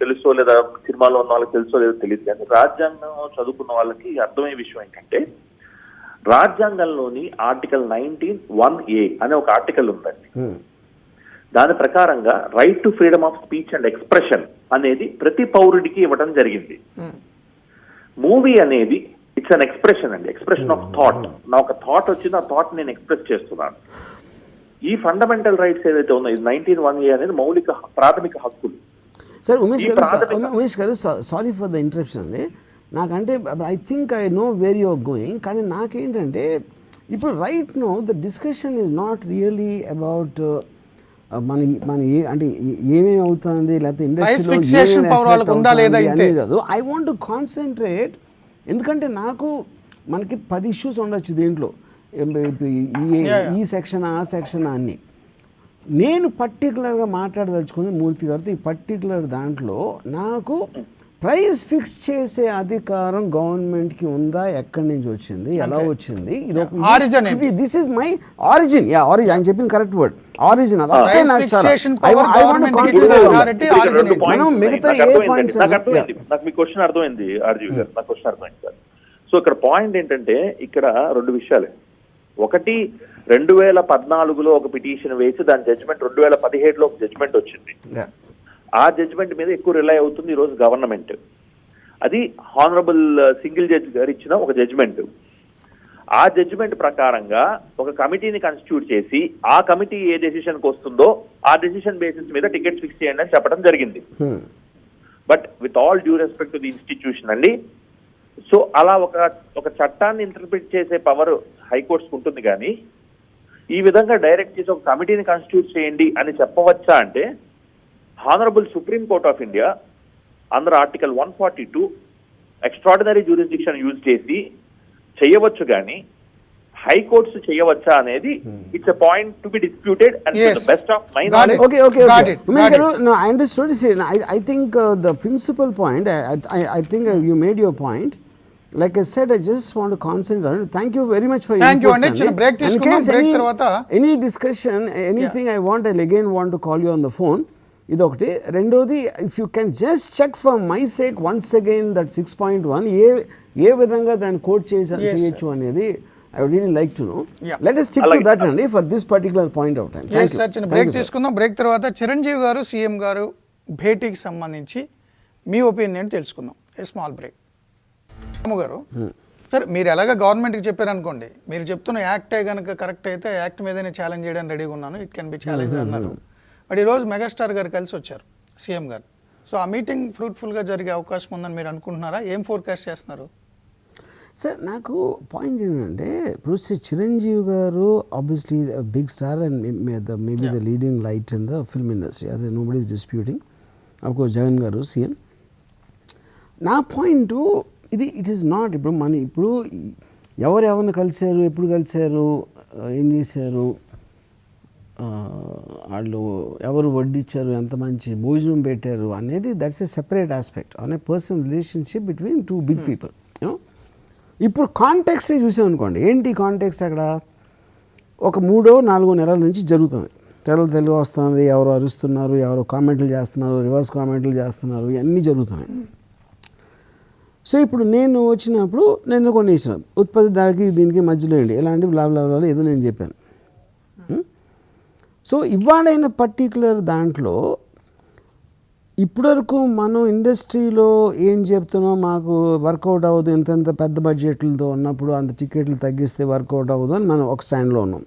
తెలుసో లేదా సినిమాలో ఉన్న వాళ్ళకి తెలుసో లేదో తెలియదు, కానీ రాజ్యాంగం చదువుకున్న వాళ్ళకి అర్థమయ్యే విషయం ఏంటంటే రాజ్యాంగంలోని ఆర్టికల్ 19(1)(a) అనే ఒక ఆర్టికల్ ఉందండి. దాని ప్రకారంగా right to freedom of speech and expression అనేది ప్రతి పౌరుడికి ఇవ్వడం జరిగింది. మూవీ అనేది ఇట్స్ అన్ ఎక్స్ప్రెషన్ అండి, ఎక్స్ప్రెషన్ ఆఫ్ థాట్. నా ఒక థాట్ వచ్చింది, ఆ థాట్ నేను ఎక్స్ప్రెస్ చేస్తున్నాను. ఈ ఫండమెంటల్ రైట్స్ ఏదైతే ఉన్నాయో 19(1)(a) అనేది మౌలిక ప్రాథమిక హక్కులు. సార్ ఉమేష్ గారు సారీ ఫర్ ద ఇంటరప్షన్ అండి. నాకంటే I think I know where you're going, కానీ నాకేంటంటే ఇప్పుడు right now the discussion is not really about మన అంటే ఏమేమి అవుతుంది లేకపోతే ఇండస్ట్రీలో అని కాదు. ఐ వాంట్ టు కాన్సన్ట్రేట్, ఎందుకంటే మనకి 10 ఇష్యూస్ ఉండొచ్చు దీంట్లో, ఈ సెక్షన్ ఆ సెక్షన్ అన్ని. నేను పర్టికులర్గా మాట్లాడదలుచుకుంది మూర్తి గారితో ఈ పర్టికులర్ దాంట్లో నాకు ప్రైస్ ఫిక్స్ చేసే అధికారం గవర్నమెంట్కి ఉందా, ఎక్కడి నుంచి వచ్చింది, ఎలా వచ్చింది, ఇది దిస్ ఈజ్ మై ఆరిజిన్. ఆయన చెప్పింది కరెక్ట్ వర్డ్, ఆరిజిన్. అదే నాకు చాలా మనం మిగతా ఏ పాయింట్స్. నాకు మీ క్వశ్చన్ అర్థమైంది ఆర్జీవి గారు, నాకు క్వశ్చన్ అర్థమైంది సార్. సో ఇక్కడ పాయింట్ ఏంటంటే ఇక్కడ 2 విషయాలు. ఒకటి 2014లో ఒక పిటిషన్ వేసి దాని జడ్జిమెంట్ 2017లో ఒక జడ్జిమెంట్ వచ్చింది. ఆ జడ్జిమెంట్ మీద ఎక్కువ రిలై అవుతుంది ఈరోజు గవర్నమెంట్. అది హానరబుల్ సింగిల్ జడ్జి గారు ఇచ్చిన ఒక జడ్జిమెంట్. ఆ జడ్జిమెంట్ ప్రకారంగా ఒక కమిటీని కాన్స్టిట్యూట్ చేసి ఆ కమిటీ ఏ డెసిషన్కి వస్తుందో ఆ డెసిషన్ బేసిస్ మీద టికెట్స్ ఫిక్స్ చేయండి అని చెప్పడం జరిగింది. But with all due respect to the institution అండి, సో అలా ఒక చట్టాన్ని ఇంటర్ప్రిట్ చేసే పవర్ హైకోర్ట్స్ ఉంటుంది, కానీ ఈ విధంగా డైరెక్ట్ చేసి ఒక కమిటీని కాన్స్టిట్యూట్ చేయండి అని చెప్పవచ్చా అంటే honourable supreme court of India under article 142 extraordinary jurisdiction use చేసి చేయవచ్చు, కానీ హైకోర్ట్స్ చేయవచ్చా అనేది it's a point to be disputed and to the best of my knowledge. Okay. Umesh garu, no, I understood. I think the principal point, I think you made your point. Like I said, I just want to concentrate. Thank you very much for your inputs. In case any discussion, anything I want, I'll again want to call you on the phone. ఇదొకటి. రెండోది, if you can just check for my sake once again that 6.1 ఏ విధంగా దాన్ని కోట్ చేయొచ్చు అనేది I would really like to know. Let us stick to that only for this particular point of time. Thank you. చిన్న బ్రేక్ తీసుకుందాం. బ్రేక్ తర్వాత చిరంజీవి గారు సీఎం గారు భేటీకి సంబంధించి మీ ఒపీనియన్ తెలుసుకుందాం. A small break. రాము గారు, సార్ మీరు ఎలాగ గవర్నమెంట్కి చెప్పారనుకోండి, మీరు చెప్తున్న యాక్టే కనుక కరెక్ట్ అయితే యాక్ట్ మీదనే ఛాలెంజ్ చేయడానికి రెడీగా ఉన్నాను, ఇట్ కెన్ బి ఛాలెంజ్ అన్నారు. బట్ ఈరోజు మెగాస్టార్ గారు కలిసి వచ్చారు సీఎం గారు. సో ఆ మీటింగ్ ఫ్రూట్ఫుల్గా జరిగే అవకాశం ఉందని మీరు అనుకుంటున్నారా? ఏం ఫోర్కాస్ట్ చేస్తున్నారు? సార్ నాకు పాయింట్ ఏంటంటే ఇప్పుడు చిరంజీవి గారు obviously big star and maybe the leading light in the film industry, అదే nobody is disputing. Of course Jagan గారు సీఎం. నా పాయింట్ ఇట్ ఈస్ నాట్ ఇప్పుడు ఎవరిని కలిశారు, ఎప్పుడు కలిశారు, ఏం చేశారు, వాళ్ళు ఎవరు వడ్డిచ్చారు, ఎంత మంచి భోజనం పెట్టారు అనేది that's a separate aspect on a personal relationship between 2 big people. ఇప్పుడు కాంటెక్స్ట్ చూసామనుకోండి, ఏంటి కాంటెక్స్ట్ అక్కడ ఒక 3-4 నెలల నుంచి జరుగుతుంది. తెలుగు వస్తుంది, ఎవరు అరుస్తున్నారు, ఎవరు కామెంట్లు చేస్తున్నారు, రివర్స్ కామెంట్లు చేస్తున్నారు, ఇవన్నీ జరుగుతున్నాయి. సో ఇప్పుడు నేను వచ్చినప్పుడు నేను కొన్ని ఇచ్చిన ఉత్పత్తిదారికి దీనికి మధ్యలో ఏంటి ఎలాంటి లాభ ఏదో నేను చెప్పాను. సో ఇవాళైన పర్టికులర్ దాంట్లో ఇప్పటివరకు మనం ఇండస్ట్రీలో ఏం చెప్తున్నాం, మాకు వర్కౌట్ అవ్వదు, ఇంత పెద్ద బడ్జెట్లతో ఉన్నప్పుడు అంత టికెట్లు తగ్గిస్తే వర్కౌట్ అవ్వదు అని మనం ఒక స్టాండ్లో ఉన్నాం.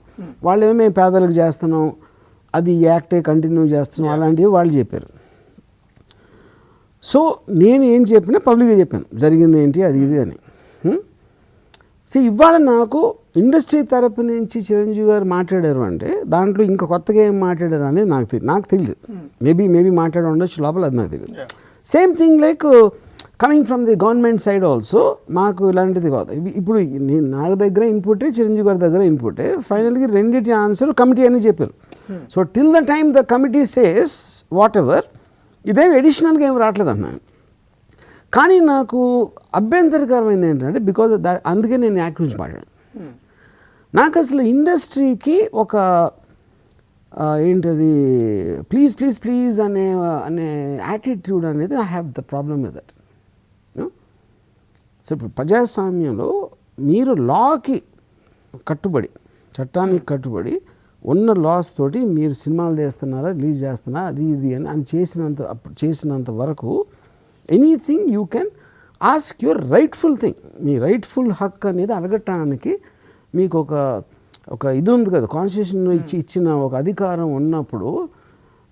వాళ్ళు ఏమేమి పేదలకు చేస్తున్నాం, అది యాక్టే కంటిన్యూ చేస్తున్నాం, అలాంటివి వాళ్ళు చెప్పారు. సో నేను ఏం చెప్పినా పబ్లిక్గా చెప్పాను, జరిగింది ఏంటి అది ఇది అని. ఇవాళ నాకు ఇండస్ట్రీ తరపు నుంచి చిరంజీవి గారు మాట్లాడారు అంటే దాంట్లో ఇంకా కొత్తగా ఏం మాట్లాడారు అనేది నాకు తెలియదు. మేబీ మాట్లాడి ఉండొచ్చు లోపల, అది నాకు తెలియదు. Same thing like coming from the government side also మాకు ఇలాంటిది కాదు. ఇప్పుడు నా దగ్గర ఇన్పుటే, చిరంజీవి గారి దగ్గర ఇన్పుటే, ఫైనల్గా రెండింటి ఆన్సర్ కమిటీ అని చెప్పారు. So till the time the committee says what ever, ఇదేం ఎడిషనల్గా ఏం రావట్లేదు అన్నాను. కానీ నాకు అభ్యంతరకరమైంది ఏంటంటే బికాజ్ అందుకే నేను యాక్ట్ గురించి మాట్లాడాను. నాకు అసలు ఇండస్ట్రీకి ఒక ఏంటది ప్లీజ్ ప్లీజ్ ప్లీజ్ అనే యాటిట్యూడ్ అనేది I have the problem with that. So ఇప్పుడు ప్రజాస్వామ్యంలో మీరు లాకి కట్టుబడి, చట్టానికి కట్టుబడి ఉన్న లాస్ తోటి మీరు సినిమాలు చేస్తున్నారా, రిలీజ్ చేస్తున్నారా, అది ఇది అని చేసినంత వరకు anything you can ask your rightful thing. మీ రైట్ఫుల్ హక్ అనేది అడగటానికి మీకు ఒక ఇది ఉంది కదా, కాన్స్టిట్యూషన్ ఇచ్చిన ఒక అధికారం ఉన్నప్పుడు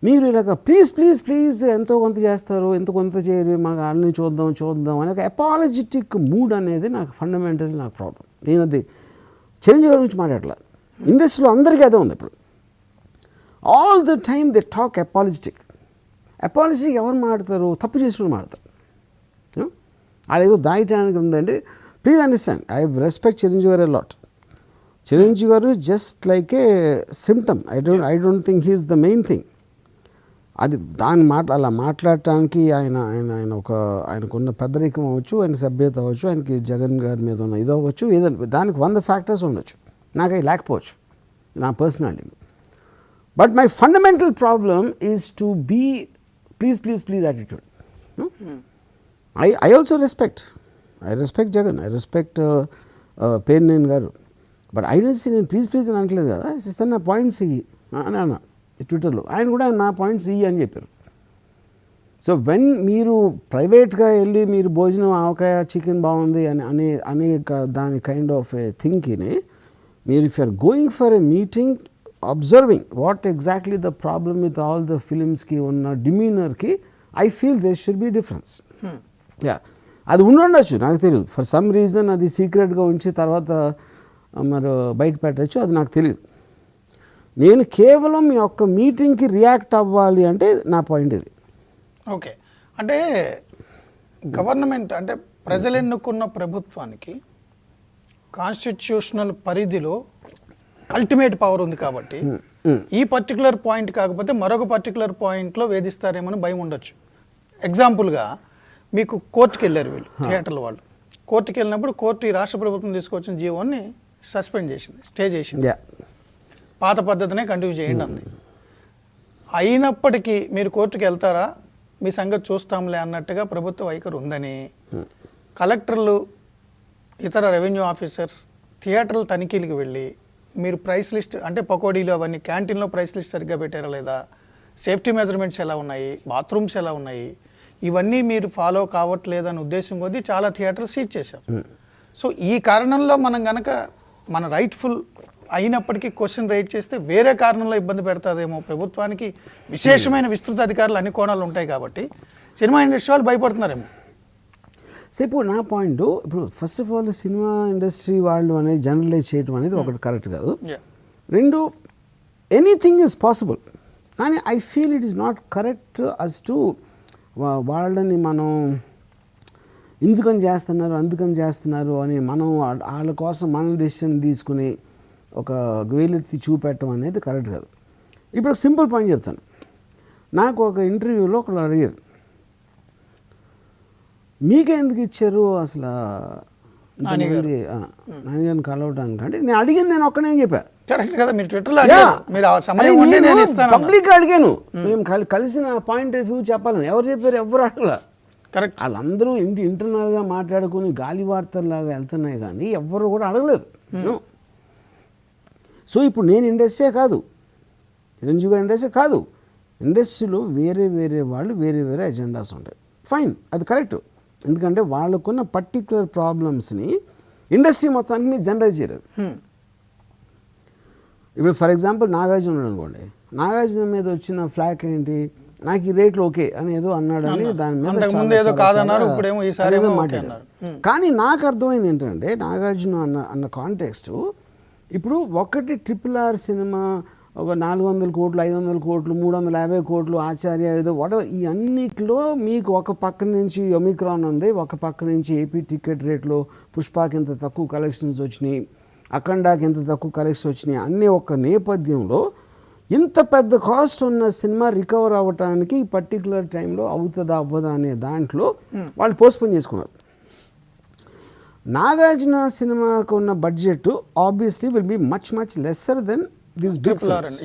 మీరు ఇలాగ ప్లీజ్ ప్లీజ్ ప్లీజ్ ఎంతో కొంత చేస్తారు, ఎంతో కొంత చేయరు, మాకు వాళ్ళని చూద్దాం అనే ఒక అపాలజెటిక్ మూడ్ అనేది నాకు ఫండమెంటల్లీ నాకు ప్రాబ్లం. నేను అది చిరంజీవి గారి గురించి మాట్లాడలే, ఇండస్ట్రీలో అందరికీ అదే ఉంది. ఇప్పుడు all the time they talk apologetic. ఎవరు మాట్లాడతారు? తప్పు చేసిన మాట్లాడతారు. అదేదో దాయటానికి ఉందండి. Please understand, I respect Chiranjeevi గారు లాట్. చిరంజీవి గారు just like A symptom. I don't think he is the main thing. అది అలా మాట్లాడటానికి ఆయనకున్న పెద్దరికం అవ్వచ్చు, ఆయన సభ్యత అవ్వచ్చు, ఆయనకి జగన్ గారి మీద ఉన్న ఇది అవ్వచ్చు, ఏదైనా దానికి 100 ఫ్యాక్టర్స్ ఉండొచ్చు, నాకు అవి లేకపోవచ్చు నా personality. But my fundamental problem is to be please attitude. I also respect Jagan, I respect Perinain garu, but I don't see please అని అనట్లేదు కదా. సిస్టర్ నా పాయింట్స్ ఇవి అని అన్న ట్విట్టర్లో, ఆయన కూడా నా పాయింట్స్ ఇవి అని చెప్పారు. సో వెన్ మీరు ప్రైవేట్గా వెళ్ళి మీరు భోజనం ఆవకాయ చికెన్ బాగుంది అనే దాని కైండ్ ఆఫ్ ఏ థింక్ని మీరు if you're going for a meeting observing what exactly the problem with all the ఫిలిమ్స్కి ఉన్న డిమీనర్కి I feel there should be difference. అది ఉండొచ్చు, నాకు తెలియదు. ఫర్ సమ్ రీజన్ అది సీక్రెట్గా ఉంచి తర్వాత మరి బయట పెట్టచ్చు, అది నాకు తెలియదు. నేను కేవలం మీ యొక్క మీటింగ్కి రియాక్ట్ అవ్వాలి అంటే నా పాయింట్ ఇది. ఓకే, అంటే గవర్నమెంట్ అంటే ప్రజలు ఎన్నుకున్న ప్రభుత్వానికి కాన్స్టిట్యూషనల్ పరిధిలో అల్టిమేట్ పవర్ ఉంది కాబట్టి ఈ పర్టికులర్ పాయింట్ కాకపోతే మరొక పర్టికులర్ పాయింట్లో వేధిస్తారేమని భయం ఉండొచ్చు. ఎగ్జాంపుల్గా మీకు కోర్టుకి వెళ్ళారు వీళ్ళు, థియేటర్ల వాళ్ళు. కోర్టుకి వెళ్ళినప్పుడు కోర్టు ఈ రాష్ట్ర ప్రభుత్వం తీసుకొచ్చిన జీవోని సస్పెండ్ చేసింది, స్టే చేసింది. పాత పద్ధతినే కంటిన్యూ చేయండి అంది. అయినప్పటికీ మీరు కోర్టుకి వెళ్తారా, మీ సంగతి చూస్తాంలే అన్నట్టుగా ప్రభుత్వ వైఖరి ఉందని కలెక్టర్లు, ఇతర రెవెన్యూ ఆఫీసర్స్ థియేటర్ల తనిఖీలకు వెళ్ళి మీరు ప్రైస్ లిస్ట్ అంటే పకోడీలు అవన్నీ క్యాంటీన్లో ప్రైస్ లిస్ట్ సరిగ్గా పెట్టారా లేదా, సేఫ్టీ మెజర్మెంట్స్ ఎలా ఉన్నాయి, బాత్రూమ్స్ ఎలా ఉన్నాయి, ఇవన్నీ మీరు ఫాలో కావట్లేదని ఉద్దేశం కొద్దీ చాలా థియేటర్లు సీజ్ చేశారు. సో ఈ కారణంలో మనం గనక మన రైట్ఫుల్ అయినప్పటికీ క్వశ్చన్ రైట్ చేస్తే వేరే కారణంలో ఇబ్బంది పెడతాదేమో ప్రభుత్వానికి. విశేషమైన విస్తృత అధికారులు అన్ని కోణాలు ఉంటాయి కాబట్టి సినిమా ఇండస్ట్రీ వాళ్ళు భయపడుతున్నారేమో. సో ఇప్పుడు నా పాయింట్, ఇప్పుడు first of all cinema industry వాళ్ళు అనేది జనరలైజ్ చేయడం అనేది ఒకటి కరెక్ట్ కాదు. రెండు, ఎనీథింగ్ ఈజ్ పాసిబుల్, కానీ I feel it is not correct as to వాళ్ళని మనం ఎందుకని చేస్తున్నారు అందుకని చేస్తున్నారు అని మనం వాళ్ళ కోసం మనం డెసిషన్ తీసుకుని ఒక వేలెత్తి చూపెట్టడం అనేది కరెక్ట్ కాదు. ఇప్పుడు ఒక సింపుల్ పాయింట్ చెప్తాను. నాకు ఒక ఇంటర్వ్యూలో ఒకళ్ళు అడిగారు, మీకే ఎందుకు ఇచ్చారు అసలు నాన్నగారిని కలవడానికి అంటే, నేను అడిగింది నేను ఒక్కనే చెప్పాను. పబ్లిక్ అడిగాను, మేము కలిసిన పాయింట్ ఆఫ్ వ్యూ చెప్పాలని. ఎవరు చెప్పారు? ఎవరు అడగల. కరెక్ట్, వాళ్ళందరూ ఇంటర్నల్గా మాట్లాడుకుని గాలి వార్తల్లాగా వెళ్తున్నాయి కానీ ఎవ్వరు కూడా అడగలేదు. సో ఇప్పుడు నేను ఇండస్ట్రీ కాదు, చిరంజీవి గారి ఇండస్ట్రీ కాదు, ఇండస్ట్రీలో వేరే వాళ్ళు వేరే ఎజెండాస్ ఉంటాయి. ఫైన్, అది కరెక్ట్. ఎందుకంటే వాళ్ళకున్న పర్టిక్యులర్ ప్రాబ్లమ్స్ని ఇండస్ట్రీ మొత్తానికి మీరు జనరైజ్ చేయలేదు. ఇప్పుడు ఫర్ ఎగ్జాంపుల్ నాగార్జున అనుకోండి, నాగార్జున మీద వచ్చిన ఫ్లాక్ ఏంటి, నాకు ఈ రేట్లు ఓకే అని ఏదో అన్నాడని దాని మీద అంతకుముందు ఏదో కాదన్నారు, ఇప్పుడేమో ఈసారి ఏదో ఏమో ఓకే మాట్లాడారు. కానీ నాకు అర్థమైంది ఏంటంటే నాగార్జున అన్న కాంటెక్స్ట్ ఇప్పుడు ఒకటి RRR సినిమా ఒక 400 కోట్లు 500 కోట్లు 350 కోట్లు ఆచార్య ఏదో వాటెవర్ ఈ అన్నిట్లో మీకు ఒక పక్క నుంచి ఒమిక్రాన్ ఉంది, ఒక పక్క నుంచి ఏపీ టికెట్ రేట్లో పుష్పకి ఇంత తక్కువ కలెక్షన్స్ వచ్చినాయి, అఖండాకి ఇంత తక్కువ కలెక్షన్స్ వచ్చినాయి అనే ఒక నేపథ్యంలో ఇంత పెద్ద కాస్ట్ ఉన్న సినిమా రికవర్ అవ్వటానికి ఈ పర్టికులర్ టైంలో అవుతుందా అవ్వదా అనే దాంట్లో వాళ్ళు పోస్ట్పోన్ చేసుకున్నారు. నాగార్జున సినిమాకు ఉన్న budget obviously will be much much lesser than this big films.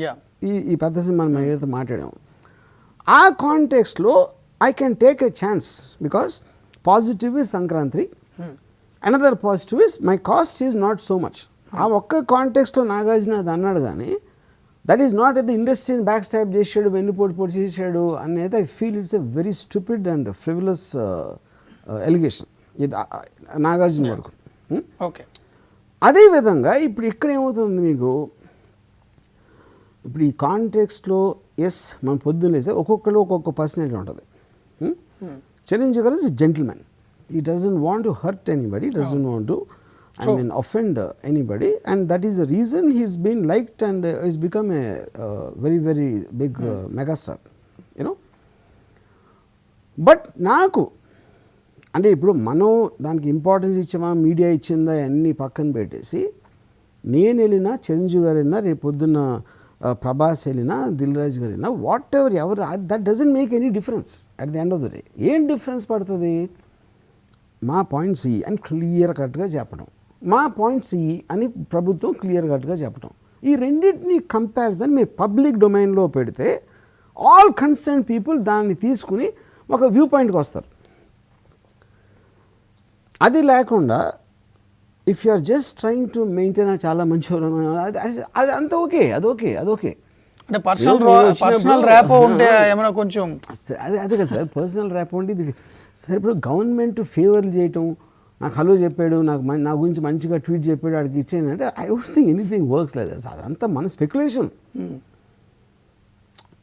ఈ పెద్ద సినిమా మనం ఏదైతే మాట్లాడాము ఆ కాంటెక్స్ట్లో I can take a chance because positive is Sankranti, another positive is my cost is not so much. ఆ ఒక్క కాంటెక్స్ట్లో నాగార్జున అది అన్నాడు కానీ that is not at the ఇండస్ట్రీని బ్యాక్ స్టాప్ చేసాడు, వెన్నుపోటు చేసాడు అనేది I feel it's a very stupid and frivolous allegation ఇది నాగార్జున వరకు. ఓకే, అదేవిధంగా ఇప్పుడు ఇక్కడ ఏమవుతుంది మీకు, ఇప్పుడు ఈ కాంటెక్స్ట్లో ఎస్ మనం పొద్దున్న లేసే ఒక్కొక్కరు ఒక్కొక్క పర్సనాలిటీ ఉంటుంది. Chiranjeevi garu is gentlemen, he doesn't want to hurt anybody, doesn't want to offend anybody, and that is the reason he's been liked and he's become a very very big megastar, you know. But నాకు అంటే ఇప్పుడు మనం దానికి ఇంపార్టెన్స్ ఇచ్చామా మీడియా ఇచ్చిందా అన్నీ పక్కన పెట్టేసి నేను వెళ్ళినా చిరంజీవి గారు వెళ్ళినా రేపు పొద్దున్న ప్రభాస్ వెళ్ళినా దిల్ రాజు గారు వెళ్ళినా వాట్ ఎవర్ ఎవరు that doesn't make any difference at the end of the day. ఏం డిఫరెన్స్ పడుతుంది, మా పాయింట్స్ ఇవి అని క్లియర్ కట్గా చెప్పడం, మా పాయింట్స్ ఇవి అని ప్రభుత్వం క్లియర్ కట్గా చెప్పడం. ఈ రెండింటిని కంపారిజన్ మీరు పబ్లిక్ డొమైన్లో పెడితే ఆల్ కన్సర్న్ పీపుల్ దాన్ని తీసుకుని ఒక వ్యూ పాయింట్కి వస్తారు. అది లేకుండా if you are just trying to maintain చాలా మంచి అది అంత ఓకే, అదొకే అంటే పర్సనల్ ర్యాపో ఉంటే ఏమైనా కొంచెం అదే కదా సార్, పర్సనల్ ర్యాపో ఉంటే ఇది సార్. ఇప్పుడు గవర్నమెంట్ ఫేవర్లు చేయటం, నాకు హలో చెప్పాడు, నా గురించి మంచిగా ట్వీట్ చెప్పాడు, వాడికి ఇచ్చాను అంటే I don't think anything works లేదు సార్, అదంతా మన స్పెక్యులేషన్.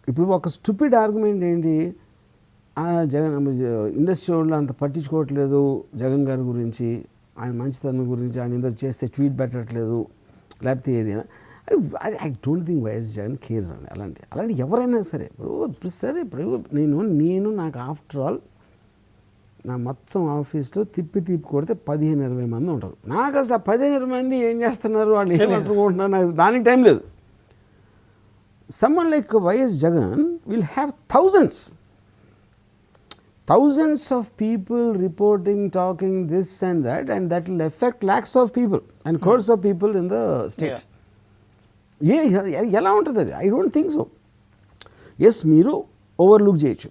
ఇప్పుడు ఒక స్టూపిడ్ ఆర్గ్యుమెంట్ ఏంటి, జగన్ ఇండస్ట్రీ వాళ్ళు అంత పట్టించుకోవట్లేదు జగన్ గారి గురించి, ఆయన మంచితనం గురించి, ఆయన ఏదో చేస్తే ట్వీట్ పెట్టట్లేదు లేకపోతే ఏదైనా. I don't think YS Jagan cares అండి అలాంటి ఎవరైనా సరే. ఇప్పుడు నేను నాకు ఆఫ్టర్ ఆల్ నా మొత్తం ఆఫీస్లో తిప్పి కొడితే 15-20 మంది ఉంటారు. నాకు అసలు 15-20 మంది ఏం చేస్తున్నారు, వాళ్ళు ఏమనుకుంటున్నారు, నాకు దానికి టైం లేదు. Someone like YS Jagan will have thousands of people reporting, talking this and that will affect lakhs of people and crores of people in the state. ఎలా ఉంటుంది అది? I don't think so. Yes మీరు ఓవర్లుక్ చేయొచ్చు,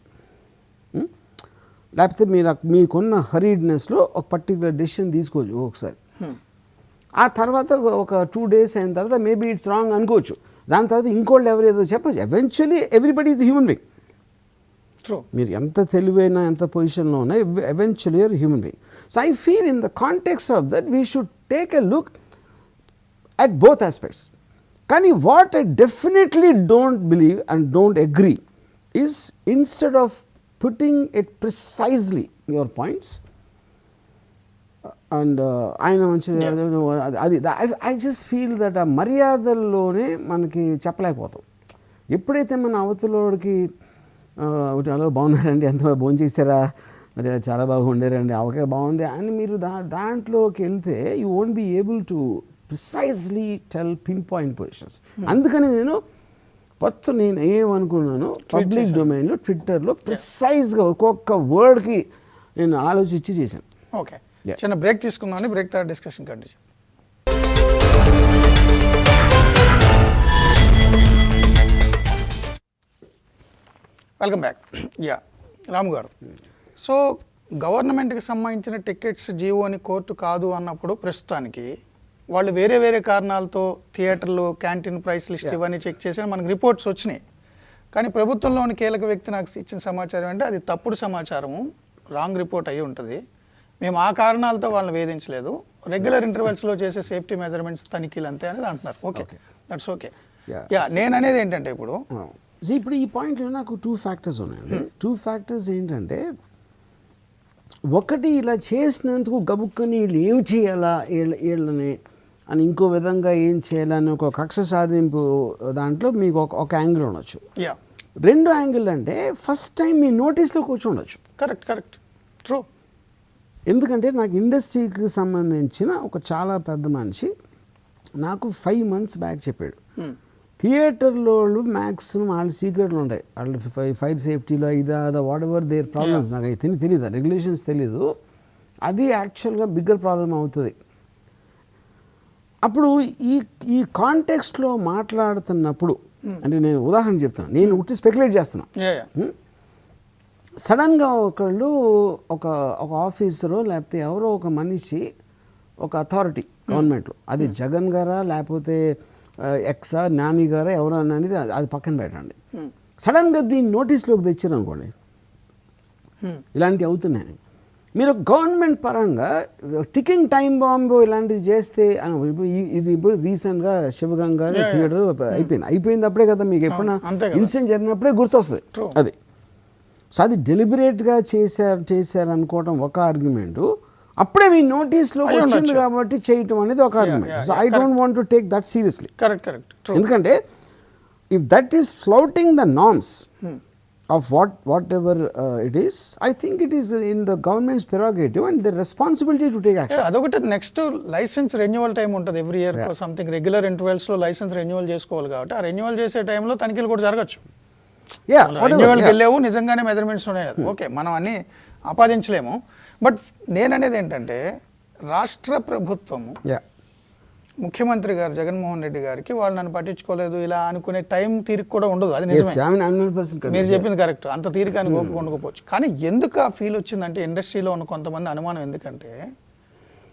లేకపోతే మీకున్న హరీడ్నెస్లో ఒక పర్టికులర్ డెసిషన్ తీసుకోవచ్చు ఒకసారి. ఆ తర్వాత ఒక 2 days అయిన తర్వాత మేబీ ఇట్స్ రాంగ్ అనుకోవచ్చు. దాని తర్వాత ఇంకోళ్ళు ఎవరేదో చెప్పచ్చు. Eventually everybody is human being. మీరు ఎంత తెలివైనా ఎంత పొజిషన్లో ఉన్నా eventually you're human being. So I feel in the context of that we should take a look at both aspects. కానీ what I definitely don't believe and don't agree is instead of putting it precisely your points and ఆయన మంచిగా అది ఐ జస్ట్ ఫీల్ దట్ ఆ మర్యాదల్లోనే మనకి చెప్పలేకపోతాం. ఎప్పుడైతే మన అవతలోడికి హలో బాగున్నారండి, ఎంత భోజనం చేశారా, మరి చాలా బాగా ఉండేరండి, అవకే బాగుంది అని మీరు దాంట్లోకి వెళ్తే you won't be able to precisely tell pinpoint positions. అందుకని నేను ఏమనుకున్నాను పబ్లిక్ డొమైన్లో ట్విట్టర్లో ప్రిసైజ్గా ఒక్కొక్క వర్డ్కి నేను ఆలోచించి చేశాను. ఓకే, చిన్న బ్రేక్ తీసుకుందామని, బ్రేక్ తర్వాత discussion continue. Welcome back. Ramu గారు, సో గవర్నమెంట్కి సంబంధించిన టికెట్స్ జీవోని కోర్టు కాదు అన్నప్పుడు ప్రస్తుతానికి వాళ్ళు వేరే కారణాలతో థియేటర్లు క్యాంటీన్ ప్రైస్ లిస్ట్ ఇవన్నీ చెక్ చేసి మనకు రిపోర్ట్స్ వచ్చినాయి. కానీ ప్రభుత్వంలోని కీలక వ్యక్తి నాకు ఇచ్చిన సమాచారం అంటే అది తప్పుడు సమాచారము, రాంగ్ రిపోర్ట్ అయ్యి ఉంటుంది. మేము ఆ కారణాలతో వాళ్ళని వేధించలేదు, రెగ్యులర్ ఇంటర్వెల్స్లో చేసే సేఫ్టీ మెజర్మెంట్స్ తనిఖీలు అంతే అనేది అంటున్నారు. Okay, that's okay. నేను అనేది ఏంటంటే ఇప్పుడు ఇప్పుడు ఈ పాయింట్లో నాకు 2 ఫ్యాక్టర్స్ ఉన్నాయండి. 2 ఫ్యాక్టర్స్ ఏంటంటే, ఒకటి ఇలా చేసినందుకు గబుక్కని వీళ్ళు ఏం చేయాలా వీళ్ళని అని ఇంకో విధంగా ఏం చేయాలని ఒక కక్ష సాధింపు దాంట్లో మీకు ఒక యాంగిల్ ఉండొచ్చు. రెండో యాంగిల్ అంటే ఫస్ట్ టైం మీ నోటీస్లో కూర్చోండొచ్చు. Correct true. ఎందుకంటే నాకు ఇండస్ట్రీకి సంబంధించిన ఒక చాలా పెద్ద మనిషి నాకు 5 months బ్యాక్ చెప్పాడు, థియేటర్లో వాళ్ళు మ్యాక్సిమం వాళ్ళ సీక్రెట్లు ఉంటాయి, వాళ్ళు ఫైర్ సేఫ్టీలో ఇదా వాట్ ఎవర్ దేర్ ప్రాబ్లమ్స్, నాకు అయితే తెలియదు, రెగ్యులేషన్స్ తెలీదు, అది యాక్చువల్గా బిగ్గర్ ప్రాబ్లం అవుతుంది. అప్పుడు ఈ కాంటెక్స్ట్లో మాట్లాడుతున్నప్పుడు అంటే నేను ఉదాహరణ చెప్తున్నాను, నేను ఉట్టి స్పెక్యులేట్ చేస్తున్నాను. సడన్గా ఒకళ్ళు ఒక ఆఫీసరు లేకపోతే ఎవరో ఒక మనిషి ఒక అథారిటీ గవర్నమెంట్లో, అది జగన్ గారా లేకపోతే ఎక్సా నాని గారా ఎవరో అనేది అది పక్కన పెట్టండి, సడన్గా దీన్ని నోటీస్లోకి తెచ్చారు అనుకోండి, ఇలాంటివి అవుతున్నాయి. మీరు గవర్నమెంట్ పరంగా టికింగ్ టైం బాంబు ఇలాంటివి చేస్తే ఇది ఇప్పుడు రీసెంట్గా శివగంగా థియేటర్ అయిపోయింది అప్పుడే కదా, మీకు ఎప్పుడైనా ఇన్సిడెంట్ జరిగినప్పుడే గుర్తొస్తుంది అది. సో అది డెలిబరేట్గా చేశారు అనుకోవటం ఒక ఆర్గ్యుమెంటు, అప్పుడే మీ నోటీస్లో వచ్చింది కాబట్టి చేయటం అనేది ఒక argument. So I don't want to take that seriously. Correct. ఎందుకంటే if that is flouting the norms of whatever it is, I think it is in the government's prerogative and the responsibility to take action. అదొకటి. నెక్స్ట్ లైసెన్స్ రెన్యువల్ టైం ఉంటుంది ఎవ్రీ ఇయర్, సంథింగ్ రెగ్యులర్ ఇంటర్వెల్స్లో లైసెన్స్ రెన్యువల్ చేసుకోవాలి కాబట్టి ఆ రెన్యువల్ చేసే టైంలో తనిఖీలు కూడా జరగచ్చు. రెన్యువల్కి వెళ్ళావు, నిజంగానే మెజర్మెంట్స్ ఉన్నాయి కదా, ఓకే, మనం అన్ని ఆపాదించలేము. బట్ నేననేది ఏంటంటే రాష్ట్ర ప్రభుత్వము ముఖ్యమంత్రి గారు జగన్మోహన్ రెడ్డి గారికి వాళ్ళు నన్ను పట్టించుకోలేదు ఇలా అనుకునే టైం తీరిక కూడా ఉండదు. అది నిజమే, మీరు చెప్పింది కరెక్ట్, అంత తీరిక అని ఉండకపోవచ్చు. కానీ ఎందుకు ఆ ఫీల్ వచ్చిందంటే ఇండస్ట్రీలో ఉన్న కొంతమంది అనుమానం, ఎందుకంటే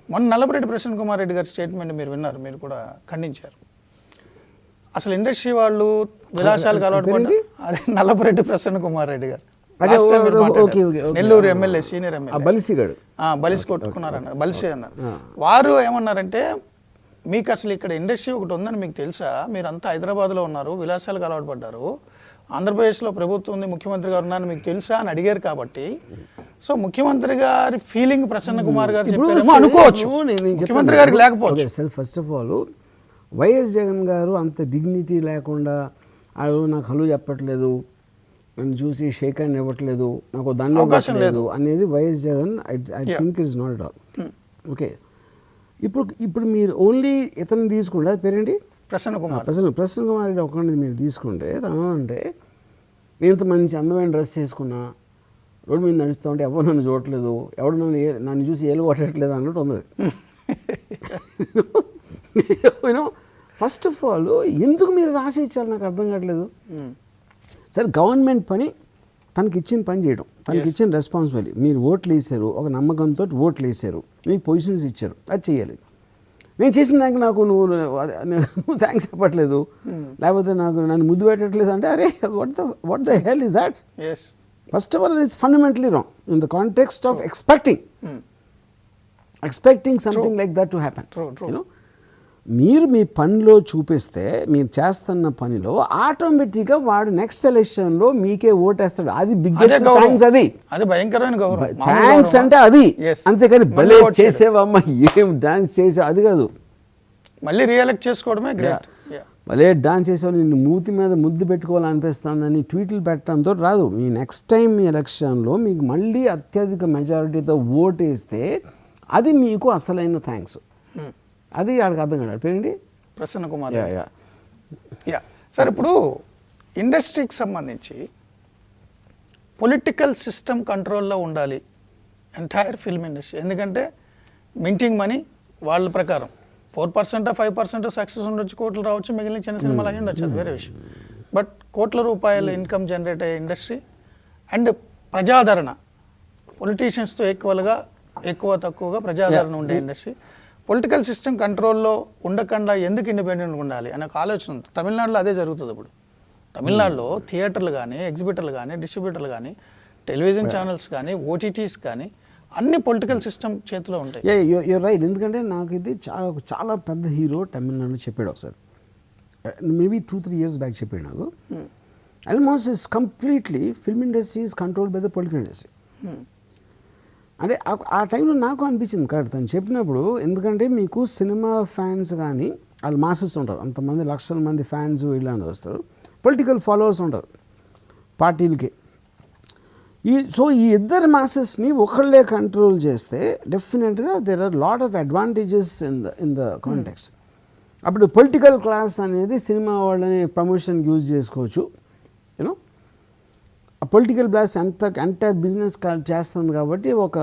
మొన్న నల్లపరెడ్డి ప్రసన్న కుమార్ రెడ్డి గారి స్టేట్మెంట్ మీరు విన్నారు, మీరు కూడా ఖండించారు. అసలు ఇండస్ట్రీ వాళ్ళు విలాసాలకు అలవాటు పడ్డారు. అదే నల్లపరెడ్డి ప్రసన్న కుమార్ రెడ్డి గారు నెల్లూరు ఎమ్మెల్యే, సీనియర్ ఎమ్మెల్యే, బలిసి కొట్టుకున్నారన్నారు, బలిసి అన్నారు. వారు ఏమన్నారంటే, మీకు అసలు ఇక్కడ ఇండస్ట్రీ ఒకటి ఉందని మీకు తెలుసా, మీరంతా హైదరాబాద్లో ఉన్నారు, విలాసాలకు అలవాటు పడ్డారు, ఆంధ్రప్రదేశ్లో ప్రభుత్వం ఉంది, ముఖ్యమంత్రి గారు ఉన్నారని మీకు తెలుసా అని అడిగారు. కాబట్టి సో ముఖ్యమంత్రి గారి ఫీలింగ్ ప్రసన్న కుమార్ గారు చెప్పారేమో అనుకోవచ్చు, ముఖ్యమంత్రి గారికి లేకపోవచ్చు. First of all YS Jagan గారు అంత డిగ్నిటీ లేకుండా నాకు హలో చెప్పట్లేదు, నన్ను చూసి షేక్ హ్యాండ్ ఇవ్వట్లేదు, నాకు దండ ఇవ్వట్లేదు అనేది YS Jagan I think it's not at all. Okay, ఇప్పుడు మీరు ఓన్లీ ఇతను తీసుకుంటే పేరేంటి ప్రసన్న కుమార్ రెడ్డి ఒకరిని మీరు తీసుకుంటే తను అంటే, నేను ఇంత మంచి అందమైన డ్రెస్ చేసుకున్నా రోడ్డు మీద నడుస్తూ ఉంటే ఎవరు నన్ను చూడట్లేదు, ఎవడు నన్ను చూసి ఏలు కొట్టట్లేదు అన్నట్టు ఉంది. ఫస్ట్ ఆఫ్ ఆల్ ఎందుకు మీరు ఆశ ఇచ్చారు నాకు అర్థం కావట్లేదు. సరే, గవర్నమెంట్ పని తనకి ఇచ్చిన పని చేయడం, తనకి ఇచ్చిన రెస్పాన్సిబిలిటీ, మీరు ఓట్లు వేసారు, ఒక నమ్మకంతో ఓట్లు వేసారు, మీకు పొజిషన్స్ ఇచ్చారు, అది చేయాలి. నేను చేసిన దానికి నాకు నువ్వు థ్యాంక్స్ చెప్పట్లేదు, లేకపోతే నన్ను ముద్దు పెట్టట్లేదు అంటే, అరే what the hell is that? First of all it's fundamentally wrong in the context of expecting something like that to happen. మీరు మీ పనిలో చూపిస్తే, మీరు చేస్తున్న పనిలో ఆటోమేటిక్గా వాడు నెక్స్ట్ ఎలక్షన్లో మీకే ఓటేస్తాడు. అది బిగ్గెస్ట్ థ్యాంక్స్, అది భయంకరమైన థ్యాంక్స్ అంటే అది. అంతేకాని భలే చేసేవమ్మా ఏం డాన్స్ చేసావు అది కాదు, మళ్ళీ రియలెక్ట్ చేసుకోవడమే గ్రేట్. భలే డాన్స్ చేసావు, నిన్ను మూతి మీద ముద్దు పెట్టుకోవాలనిపిస్తుందని ట్వీట్లు పెట్టడంతో రాదు. మీ నెక్స్ట్ టైం మీ ఎలక్షన్లో మీకు మళ్ళీ అత్యధిక మెజారిటీతో ఓటేస్తే అది మీకు అసలైన థ్యాంక్స్. అది ఆడికి అర్థం కాదు. పేరేంటి? ప్రసన్న కుమార్. సార్, ఇప్పుడు ఇండస్ట్రీకి సంబంధించి పొలిటికల్ సిస్టమ్ కంట్రోల్లో ఉండాలి ఎంటైర్ ఫిల్మ్ ఇండస్ట్రీ. ఎందుకంటే మింటింగ్ మనీ వాళ్ళ ప్రకారం 4% 5% సక్సెస్ ఉండొచ్చు, కోట్లు రావచ్చు, మిగిలిన చిన్న సినిమాలు అయ్యి ఉండొచ్చు, అది వేరే విషయం. బట్ కోట్ల రూపాయల ఇన్కమ్ జనరేట్ అయ్యే ఇండస్ట్రీ అండ్ ప్రజాదరణ, పొలిటీషియన్స్తో ఎక్కువ తక్కువగా ప్రజాదరణ ఉండే ఇండస్ట్రీ. పొలిటికల్ సిస్టమ్ కంట్రోల్లో ఉండకుండా ఎందుకు ఇండిపెండెంట్గా ఉండాలి అనే ఒక ఆలోచన ఉంది. తమిళనాడులో అదే జరుగుతుంది. ఇప్పుడు తమిళనాడులో థియేటర్లు కానీ, ఎగ్జిబిటర్లు కానీ, డిస్ట్రిబ్యూటర్లు కానీ, టెలివిజన్ ఛానల్స్ కానీ, ఓటీటీస్ కానీ అన్ని పొలిటికల్ సిస్టమ్ చేతిలో ఉంటాయి. You're right. ఎందుకంటే నాకు ఇది చాలా పెద్ద హీరో తమిళనాడులో చెప్పాడు ఒకసారి, మేబీ 2-3 years బ్యాక్ చెప్పాడు నాకు. Almost is completely film industry is controlled by the political industry. అంటే ఆ టైంలో నాకు అనిపించింది కరెక్ట్ తను చెప్పినప్పుడు. ఎందుకంటే మీకు సినిమా ఫ్యాన్స్ కానీ వాళ్ళు మాసెస్ ఉంటారు, అంతమంది లక్షల మంది ఫ్యాన్స్ వీళ్ళని వస్తారు, పొలిటికల్ ఫాలోవర్స్ ఉంటారు పార్టీలకి. ఈ ఇద్దరు మాసెస్ని ఒకళ్ళే కంట్రోల్ చేస్తే డెఫినెట్గా there are lot of advantages in the context. అప్పుడు పొలిటికల్ క్లాస్ అనేది సినిమా వాళ్ళని ప్రమోషన్కి యూజ్ చేసుకోవచ్చు. యూనో ఆ పొలిటికల్ బ్లాస్ ఎంటైర్ బిజినెస్ చేస్తుంది కాబట్టి ఒక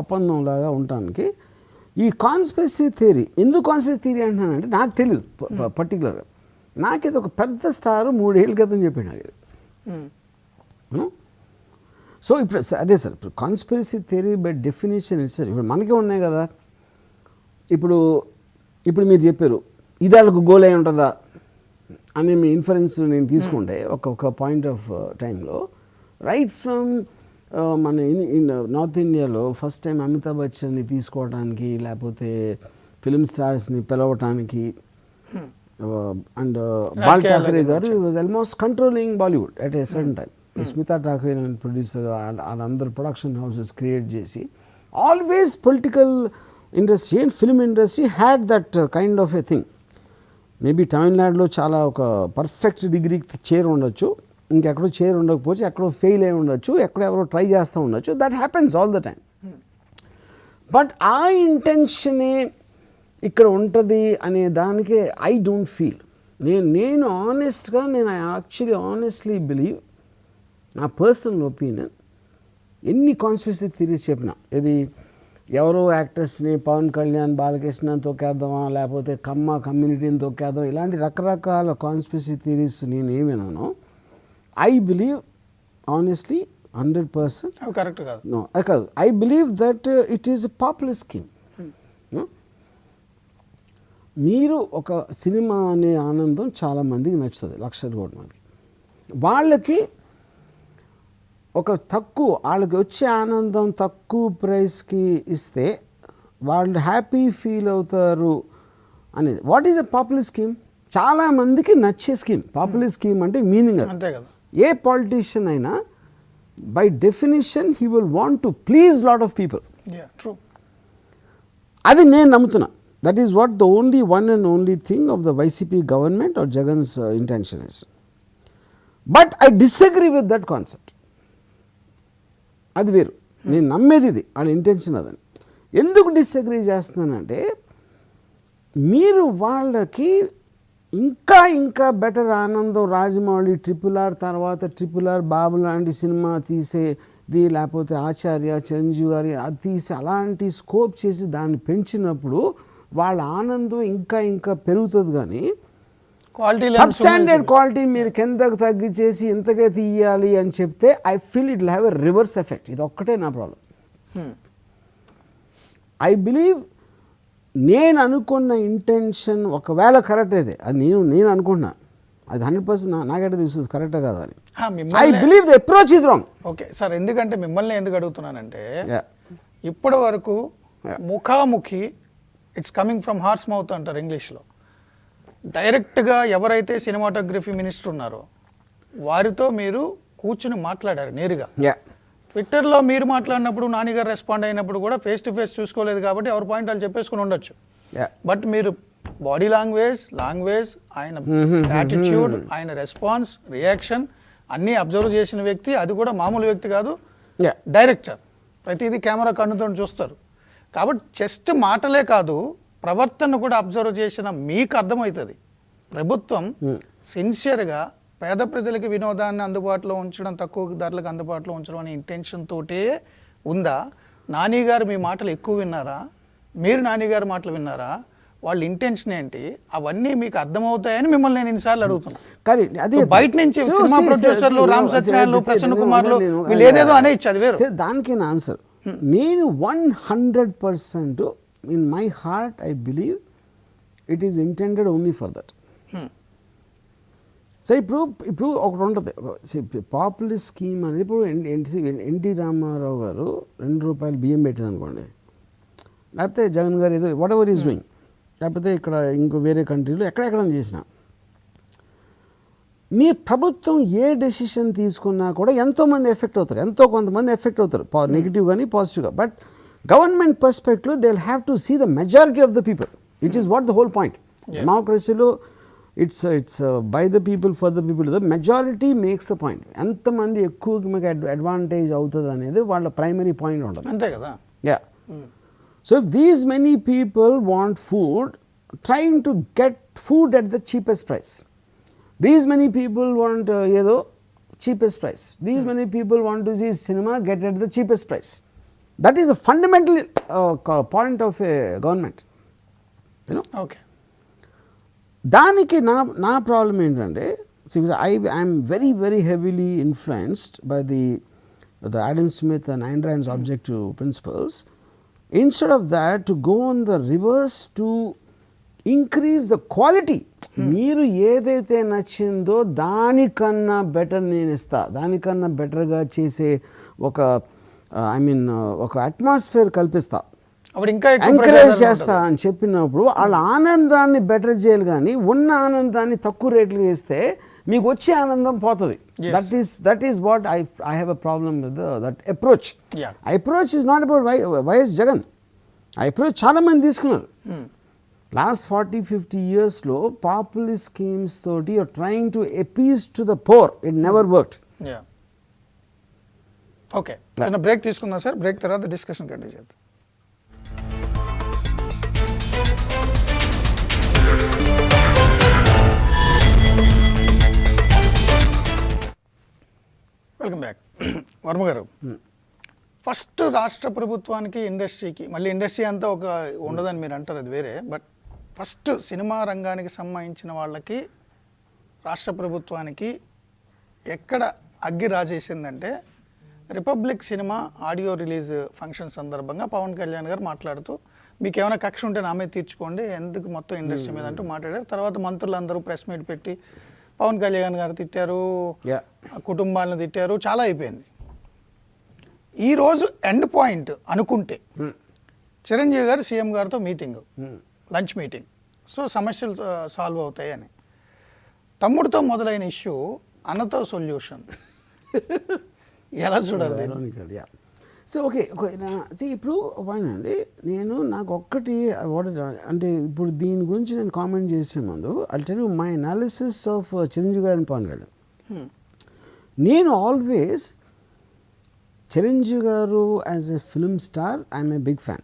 ఒప్పందం లాగా ఉండటానికి ఈ కాన్స్పిరసీ థియరీ. ఎందుకు కాన్స్పిరసీ థియరీ అంటున్నానంటే నాకు తెలియదు పర్టికులర్గా. నాకేదో ఒక పెద్ద స్టార్ 3 ఏళ్ళ క్రితం చెప్పాడు నాకు ఇది. సో ఇప్పుడు అదే సార్, ఇప్పుడు conspiracy theory by definition it's ఇప్పుడు మనకే ఉన్నాయి కదా. ఇప్పుడు మీరు చెప్పారు ఇది వాళ్ళకు గోల్ అయి ఉంటుందా అని మీ ఇన్ఫరెన్స్ నేను తీసుకుంటే ఒక పాయింట్ ఆఫ్ టైంలో రైట్ ఫ్రమ్ మన నార్త్ ఇండియాలో ఫస్ట్ టైం అమితాబ్ బచ్చన్ని తీసుకోవడానికి లేకపోతే ఫిలిం స్టార్స్ని పిలవటానికి అండ్ బాల్ ఠాకరే గారు was almost controlling Bollywood at a certain time. Smita Thackeray అనే ప్రొడ్యూసర్ వాళ్ళందరూ ప్రొడక్షన్ హౌసెస్ క్రియేట్ చేసి always political industry and film industry had that kind of a thing. Maybe తమిళనాడులో చాలా ఒక పర్ఫెక్ట్ డిగ్రీకి చేరు ఉండొచ్చు, ఇంకెక్కడో చేరు ఉండకపోవచ్చు, ఎక్కడో ఫెయిల్ అయి ఉండొచ్చు, ఎవరో ట్రై చేస్తూ ఉండొచ్చు. That happens all the time. But ఆ ఇంటెన్షనే ఇక్కడ ఉంటుంది అనే దానికే ఐ డోంట్ ఫీల్. నేను ఆనెస్ట్గా యాక్చువల్లీ ఆనెస్ట్లీ బిలీవ్, నా పర్సనల్ ఒపీనియన్, ఎన్ని కాన్స్పిరసీ థియరీస్ చెప్పినా, ఇది ఎవరో యాక్టర్స్ని పవన్ కళ్యాణ్ బాలకృష్ణని తొక్కేద్దామా లేకపోతే కమ్యూనిటీని తొక్కేద్దాం, ఇలాంటి రకరకాల కాన్స్పిరసీ థియరీస్ నేను ఏమైనానో ఐ బిలీవ్ ఆనెస్ట్లీ 100% కరెక్ట్ కాదు. నో కాదు, I believe that it is a popular scheme. మీరు ఒక సినిమా అనే ఆనందం చాలామందికి నచ్చుతుంది, లక్షల కోట్ల మందికి. వాళ్ళకి వాళ్ళకి వచ్చే ఆనందం తక్కువ ప్రైస్కి ఇస్తే వాళ్ళు హ్యాపీ ఫీల్ అవుతారు అనేది what is a popular scheme. చాలామందికి నచ్చే స్కీమ్ పాపులర్ స్కీమ్ అంటే మీనింగ్ అంతే కదా. ఏ పాలిటీషియన్ అయినా by definition he will want to please lot of people. అది నేను నమ్ముతున్నా. That is what the only one and only thing of the YCP government or Jagan's intention is. But I disagree with that concept. అది వేరు, నేను నమ్మేది ఇది, వాళ్ళ ఇంటెన్షన్ అదని. ఎందుకు డిసగ్రీ చేస్తున్నానంటే మీరు వాళ్ళకి ఇంకా బెటర్ ఆనందం రాజమౌళి RRR తర్వాత RRR బాబు లాంటి సినిమా తీసేది, లేకపోతే ఆచార్య చిరంజీవి గారి అది తీసి అలాంటి స్కోప్ చేసి దాన్ని పెంచినప్పుడు వాళ్ళ ఆనందం ఇంకా పెరుగుతుంది. కానీ సబ్స్టాండర్డ్ క్వాలిటీ మీరు కిందకు తగ్గించేసి ఇంతకే తీయాలి అని చెప్తే I feel it will have a reverse effect. ఇది ఒక్కటే నా ప్రాబ్లం. ఐ బిలీవ్ నేను అనుకున్న ఇంటెన్షన్ ఒకవేళ కరెక్ట్ అయితే అది నేను అనుకుంటున్నా, అది 100% నాకైతే తెలుస్తుంది కరెక్టే కాదు అని. I believe the approach is wrong. Okay sir, ఎందుకంటే మిమ్మల్ని ఎందుకు అడుగుతున్నానంటే ఇప్పటి వరకు ముఖాముఖి it's coming from horse mouth అంటారు ఇంగ్లీష్లో. డైరెక్ట్గా ఎవరైతే సినిమాటోగ్రఫీ మినిస్టర్ ఉన్నారో వారితో మీరు కూర్చుని మాట్లాడారు నేరుగా. ట్విట్టర్లో మీరు మాట్లాడినప్పుడు నానిగారు రెస్పాండ్ అయినప్పుడు కూడా ఫేస్ టు ఫేస్ చూసుకోలేదు కాబట్టి ఎవరి పాయింట్ వాళ్ళు చెప్పేసుకుని ఉండొచ్చు. బట్ మీరు బాడీ లాంగ్వేజ్ ఆయన యాటిట్యూడ్, ఆయన రెస్పాన్స్, రియాక్షన్ అన్నీ అబ్జర్వ్ చేసిన వ్యక్తి. అది కూడా మామూలు వ్యక్తి కాదు, డైరెక్టర్. ప్రతిదీ కెమెరా కన్నుతో చూస్తారు కాబట్టి జస్ట్ మాటలే కాదు ప్రవర్తన కూడా అబ్జర్వ్ చేసిన మీకు అర్థమవుతుంది ప్రభుత్వం సిన్సియర్గా పేద ప్రజలకి వినోదాన్ని అందుబాటులో ఉంచడం, తక్కువ ధరలకు అందుబాటులో ఉంచడం అనే ఇంటెన్షన్ తోటే ఉందా? నాని గారు మీ మాటలు ఎక్కువ విన్నారా, మీరు నాని గారి మాటలు విన్నారా, వాళ్ళ ఇంటెన్షన్ ఏంటి, అవన్నీ మీకు అర్థమవుతాయని మిమ్మల్ని నేను ఇన్నిసార్లు అడుగుతున్నాను. కానీ అది బయట నుంచి సినిమా ప్రొడ్యూసర్లు రామ్ సత్యనారాయణలు, ప్రసన్న కుమార్లు వీళ్ళు ఏదేదో అనేయచ్చు, అది వేరు. దానికి నా ఆన్సర్ నేను 100% in my heart I believe it is intended only for that. So ఇప్పుడు ఒకటి ఉంటుంది పాపులర్ స్కీమ్ అనేది. ఇప్పుడు ఎన్టీ రామారావు గారు ₹2 బియ్యం పెట్టారు అనుకోండి, లేకపోతే జగన్ గారు ఏదో వాట్ ఎవర్ ఈజ్ డూయింగ్, లేకపోతే ఇక్కడ ఇంకో వేరే కంట్రీలో ఎక్కడెక్కడ చేసిన మీ ప్రభుత్వం ఏ డెసిషన్ తీసుకున్నా కూడా ఎంతోమంది ఎఫెక్ట్ అవుతారు, ఎంతో కొంతమంది ఎఫెక్ట్ అవుతారు, నెగిటివ్ కానీ పాజిటివ్గా. But government perspective they will have to see the majority of the people, which is what the whole point. డెమోక్రసీలో it's by the people for the people, the majority makes the point. ఎంతమంది ఎక్కువ మీకు అడ్వాంటేజ్ అవుతుంది అనేది వాళ్ళ ప్రైమరీ పాయింట్ ఉంటుంది, అంతే కదా. Yeah. So if these many people want food, trying to get food at the cheapest price. These many people want ఏదో cheapest price. These many people want to see cinema, get at the cheapest price. That is a fundamental point of a government. You know? Okay. దానికి నా ప్రాబ్లం ఏంటంటే, I'm very very heavily influenced by the Adam Smith and Ayn Rand's objective principles. Instead of that, to go on the reverse to increase the quality. మీరు ఏదైతే నచ్చిందో దానికన్నా బెటర్ నేను ఇస్తా, దానికన్నా బెటర్గా చేసే ఒక ఒక అట్మాస్ఫియర్ కల్పిస్తా, అప్పుడు ఇంకా ఎంకరేజ్ చేస్తా అని చెప్పినప్పుడు వాళ్ళ ఆనందాన్ని బెటర్ చేయాలి. కానీ ఉన్న ఆనందాన్ని తక్కువ రేట్లు ఇస్తే మీకు వచ్చే ఆనందం పోతుంది. That is what I have a problem with that approach. Approach is not about YS Jagan. ఆ అప్రోచ్ చాలామంది తీసుకున్నారు. Last 40-50 yearsలో పాపులిస్ట్ స్కీమ్స్ తోటి trying to appease to the poor, it never worked. Okay, చిన్న బ్రేక్ తీసుకుందాం సార్. బ్రేక్ తర్వాత డిస్కషన్ కంటిన్యూ చేద్దాం. Welcome back. వర్మ గారు, ఫస్ట్ రాష్ట్ర ప్రభుత్వానికి ఇండస్ట్రీకి, మళ్ళీ ఇండస్ట్రీ అంతా ఒక ఉండదని మీరు అంటారు, అది వేరే. బట్ ఫస్ట్ సినిమా రంగానికి సంబంధించిన వాళ్ళకి రాష్ట్ర ప్రభుత్వానికి ఎక్కడ అగ్గి రాజేసిందంటే, Republic cinema audio release function సందర్భంగా పవన్ కళ్యాణ్ గారు మాట్లాడుతూ, మీకు ఏమైనా కక్ష ఉంటే నా మీద తీర్చుకోండి, ఎందుకు మొత్తం ఇండస్ట్రీ మీద అంటూ మాట్లాడారు. తర్వాత మంత్రులందరూ ప్రెస్ మీట్ పెట్టి పవన్ కళ్యాణ్ గారు తిట్టారు, కుటుంబాలను తిట్టారు, చాలా అయిపోయింది. ఈరోజు ఎండ్ పాయింట్ అనుకుంటే చిరంజీవి గారు సీఎం గారితో మీటింగ్, లంచ్ మీటింగ్, సో సమస్యలు సాల్వ్ అవుతాయని. తమ్ముడితో మొదలైన ఇష్యూ అన్నతో సొల్యూషన్ ఎలా చూడాలి? సో ఓకే, ఇప్పుడు అండి నాకు ఒక్కటి అంటే ఇప్పుడు దీని గురించి నేను కామెంట్ చేసే ముందు I tell you my analysis of Chiranjeevi garu and Pawan Kalyan. నేను always Chiranjeevi garu as a film star I'm a big fan,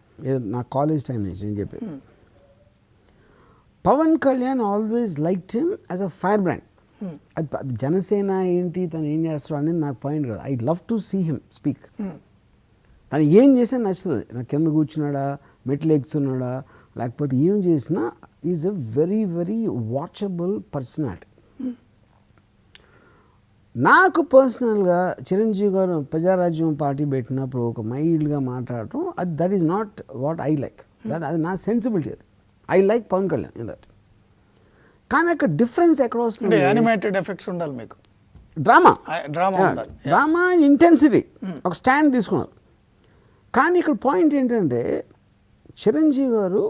నా కాలేజ్ టైం నుంచి నేను చెప్పి. Pawan Kalyan always liked him as a fire brand. అది జనసేన ఏంటి, తను ఏం చేస్తాడు అనేది నాకు పాయింట్ కాదు. I love to see him speak. తను ఏం చేసినా నచ్చుతుంది నాకు. కింద కూర్చున్నాడా, మెట్లు ఎక్కుతున్నాడా, లేకపోతే ఏం చేసినా is a very very watchable personality. నాకు పర్సనల్గా చిరంజీవి గారు ప్రజారాజ్యం పార్టీ పెట్టినప్పుడు ఒక మైల్డ్గా మాట్లాడటం, అది that is not what I like. అది నా సెన్సిబిలిటీ. అది I like Pawan Kalyan in that. కానీ అక్కడ డిఫరెన్స్ ఎక్కడ వస్తుంది? యానిమేటెడ్ ఎఫెక్ట్స్ ఉండాలి మీకు, డ్రామా ఇంటెన్సిటీ, ఒక స్టాండ్ తీసుకున్నారు. కానీ ఇక్కడ పాయింట్ ఏంటంటే, చిరంజీవి గారు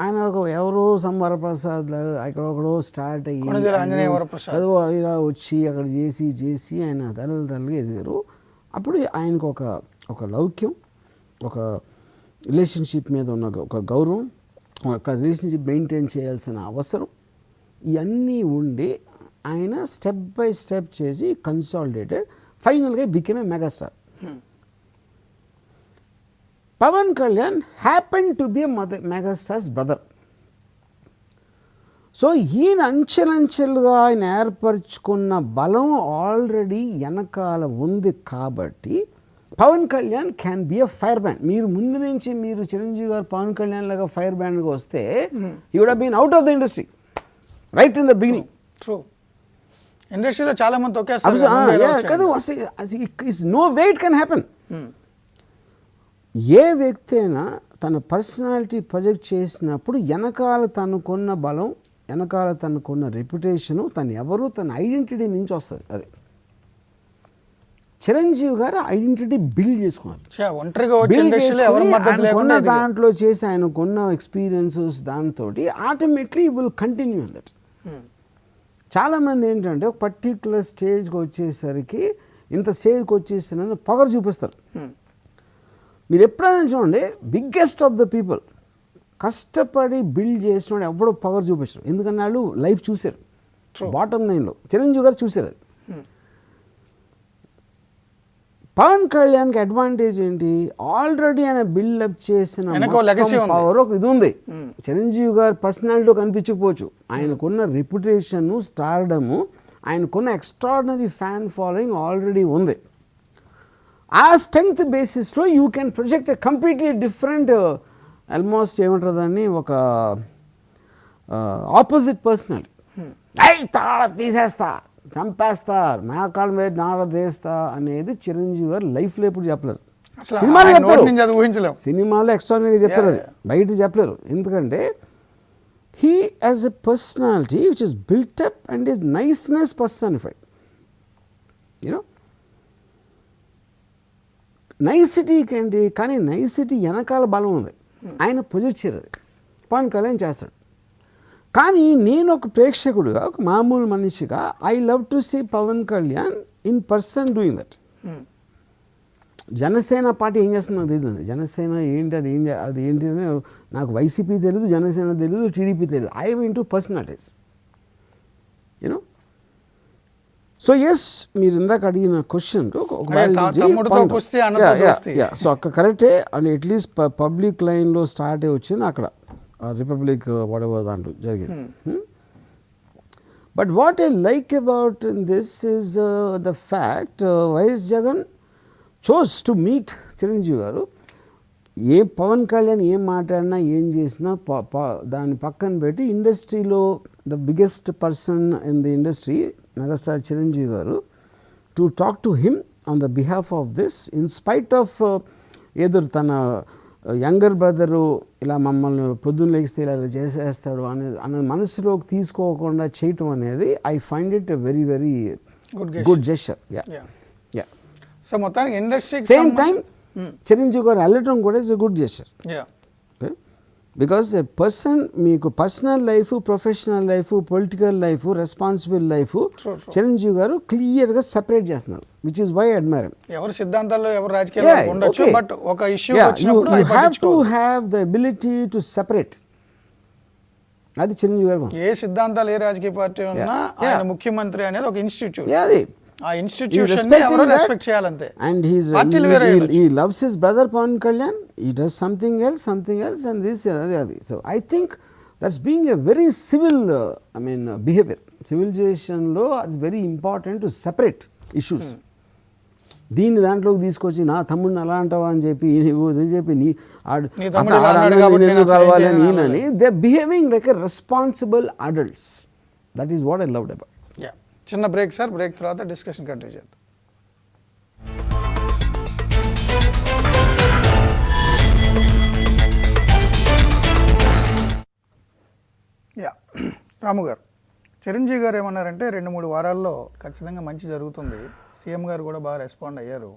ఆయన ఎవరో సంవరప్రసాద్ ఎక్కడొక్కడో స్టార్ట్ అయ్యి ఇలా వచ్చి అక్కడ చేసి ఆయన తల్లిగా ఎదిగారు. అప్పుడు ఆయనకు ఒక లౌక్యం, ఒక రిలేషన్షిప్ మీద ఉన్న ఒక గౌరవం, ఒక రిలేషన్షిప్ మెయింటైన్ చేయాల్సిన అవసరం, ఇవన్నీ ఉండి ఆయన స్టెప్ బై స్టెప్ చేసి కన్సాలిడేటెడ్ ఫైనల్గా became a megastar. Pawan Kalyan happen to be megastar's brother. So ఈయన అంచెలంచెలుగా ఆయన ఏర్పరచుకున్న బలం ఆల్రెడీ వెనకాల ఉంది కాబట్టి Pawan Kalyan can be a fire brand. మీరు ముందు నుంచి మీరు చిరంజీవి గారు పవన్ కళ్యాణ్ లాగా ఫైర్ బ్రాండ్గా వస్తే you would have been out of the industry right in the beginning. True. ఇండస్ట్రీలో చాలా మంది no way it can happen. ఏ వ్యక్తి అయినా తన పర్సనాలిటీ ప్రొజెక్ట్ చేసినప్పుడు వెనకాల తనకున్న బలం, వెనకాల తనకున్న రెప్యుటేషను, తను ఎవరు, తన ఐడెంటిటీ నుంచి వస్తుంది. అది చిరంజీవి గారు ఐడెంటిటీ బిల్డ్ చేసుకున్నారు. ఆయనకున్న దాంట్లో చేసి ఆయనకున్న ఎక్స్పీరియన్సెస్ దాంతో automatically will continue in that. చాలామంది ఏంటంటే ఒక పర్టిక్యులర్ స్టేజ్కి వచ్చేసరికి ఇంత స్టేజ్కి వచ్చేసిన పొగరు చూపిస్తారు. మీరు ఎప్పుడైనా చూడండి, బిగ్గెస్ట్ ఆఫ్ ద పీపుల్ కష్టపడి బిల్డ్ చేసిన ఎవడో పొగరు చూపించరు. ఎందుకంటే వాళ్ళు లైఫ్ చూశారు. బాటమ్ లైన్లో చిరంజీవి గారు చూశారు అది. పవన్ కళ్యాణ్కి అడ్వాంటేజ్ ఏంటి, ఆల్రెడీ ఆయన బిల్డప్ చేసిన పవర్ ఒక ఇది ఉంది. చిరంజీవి గారు పర్సనాలిటీ కనిపించకపోవచ్చు, ఆయనకున్న రెప్యుటేషన్, స్టార్డము, ఆయనకున్న ఎక్స్ట్రాడినరీ ఫ్యాన్ ఫాలోయింగ్ ఆల్రెడీ ఉంది. ఆ స్ట్రెంగ్త్ బేసిస్లో you can project a completely different, almost ఏమంటారు దాన్ని, ఒక ఆపోజిట్ పర్సనాలిటీ. తాళ తీసేస్తా, చంపేస్తా, నా కాళ్ళ మీద నాడ తీస్తా అనేది చిరంజీవి గారు లైఫ్లో ఎప్పుడు చెప్పలేరు. సినిమాలో చెప్తారు, సినిమాలో ఎక్స్ట్రాడినరీగా చెప్తారు, అది బయట చెప్పలేరు. ఎందుకంటే he as a personality which is built up and is niceness personified. You know నైసిటీకి ఏంటి, కానీ నైసిటీ వెనకాల బలం ఉంది. ఆయన ప్రొజెక్ట్ చేయరు, పవన్ కళ్యాణ్ చేస్తాడు. కానీ నేను ఒక ప్రేక్షకుడుగా, ఒక మామూలు మనిషిగా, I love to see Pawan Kalyan in person doing that. Janasena party ఏం చేస్తుంది నాకు తెలియదు. జనసేన ఏంటి, అది ఏంటి అని నాకు వైసీపీ తెలియదు, జనసేన తెలియదు, టీడీపీ తెలియదు. I mean to personalities, you know. So yes, మీరు ఇందాక అడిగిన క్వశ్చన్ సో అక్కడ కరెక్టే. అండ్ అట్లీస్ట్ పబ్లిక్ లైన్లో స్టార్ట్ అయ్యి వచ్చింది అక్కడ, రిపబ్లిక్ వాటెవర్ దాంట్లో జరిగింది. But what I like about this is the fact YS Jagan chose to meet Chiranjeevi garu. ఏ పవన్ కళ్యాణ్ ఏం మాట్లాడినా ఏం చేసినా దాన్ని పక్కన పెట్టి ఇండస్ట్రీలో the biggest person in the industry megastar Chiranjeevi గారు to talk to him on the behalf of this, in spite of ఏదో తన యంగర్ బ్రదరు ఇలా మమ్మల్ని పొద్దున్న లేస్తే ఇలా చేసేస్తాడు అనేది మనసులోకి తీసుకోకుండా చేయటం అనేది I find it a very very good gesture. Yeah so మొత్తానికి ఇండస్ట్రీ సేమ్ టైం చిరంజీవి గారు వెళ్ళటం కూడా it's a good gesture. Because a person మీకు personal life, professional life, political life, responsible life Chiranjeevi గారు క్లియర్గా సెపరేట్ చేస్తున్నారు, విచ్ ఈస్ వై అడ్మైర్. ఎవరు సిద్ధాంతాల్లో ఎవరు రాజకీయాలు ఉండొచ్చు, బట్ ఒక ఇష్యూ వచ్చినప్పుడు you have to have the ability to separate. అది చిరంజీవి గారు. ఏ సిద్ధాంతాలు, ఏ రాజకీయ పార్టీ ఉన్నా ఆయన ముఖ్యమంత్రి అనేది ఒక ఇన్స్టిట్యూట్. అది ఆ ఇన్స్టిట్యూషన్ ఎవరో respect చేయాలంతే. And he loves his brother Pawan Kalyan. He does something else and this adi. So I think that's being a very civil behavior. Civilization lo it's very important to separate issues. దీన్ని దాంట్లోకి తీసుకొచ్చి నా తమ్ముడిని అలా అంటావా అని చెప్పి చెప్పి ఎందుకు కలవాలి నేనని, they are behaving like a responsible adults. That is what I loved about. చిన్న బ్రేక్ సార్, బ్రేక్ తర్వాత డిస్కషన్ కంటిన్యూ చేద్దాం. రాము గారు, చిరంజీవి గారు ఏమన్నారంటే 2-3 వారాల్లో ఖచ్చితంగా మంచి జరుగుతుంది, సీఎం గారు కూడా బాగా రెస్పాండ్ అయ్యారు,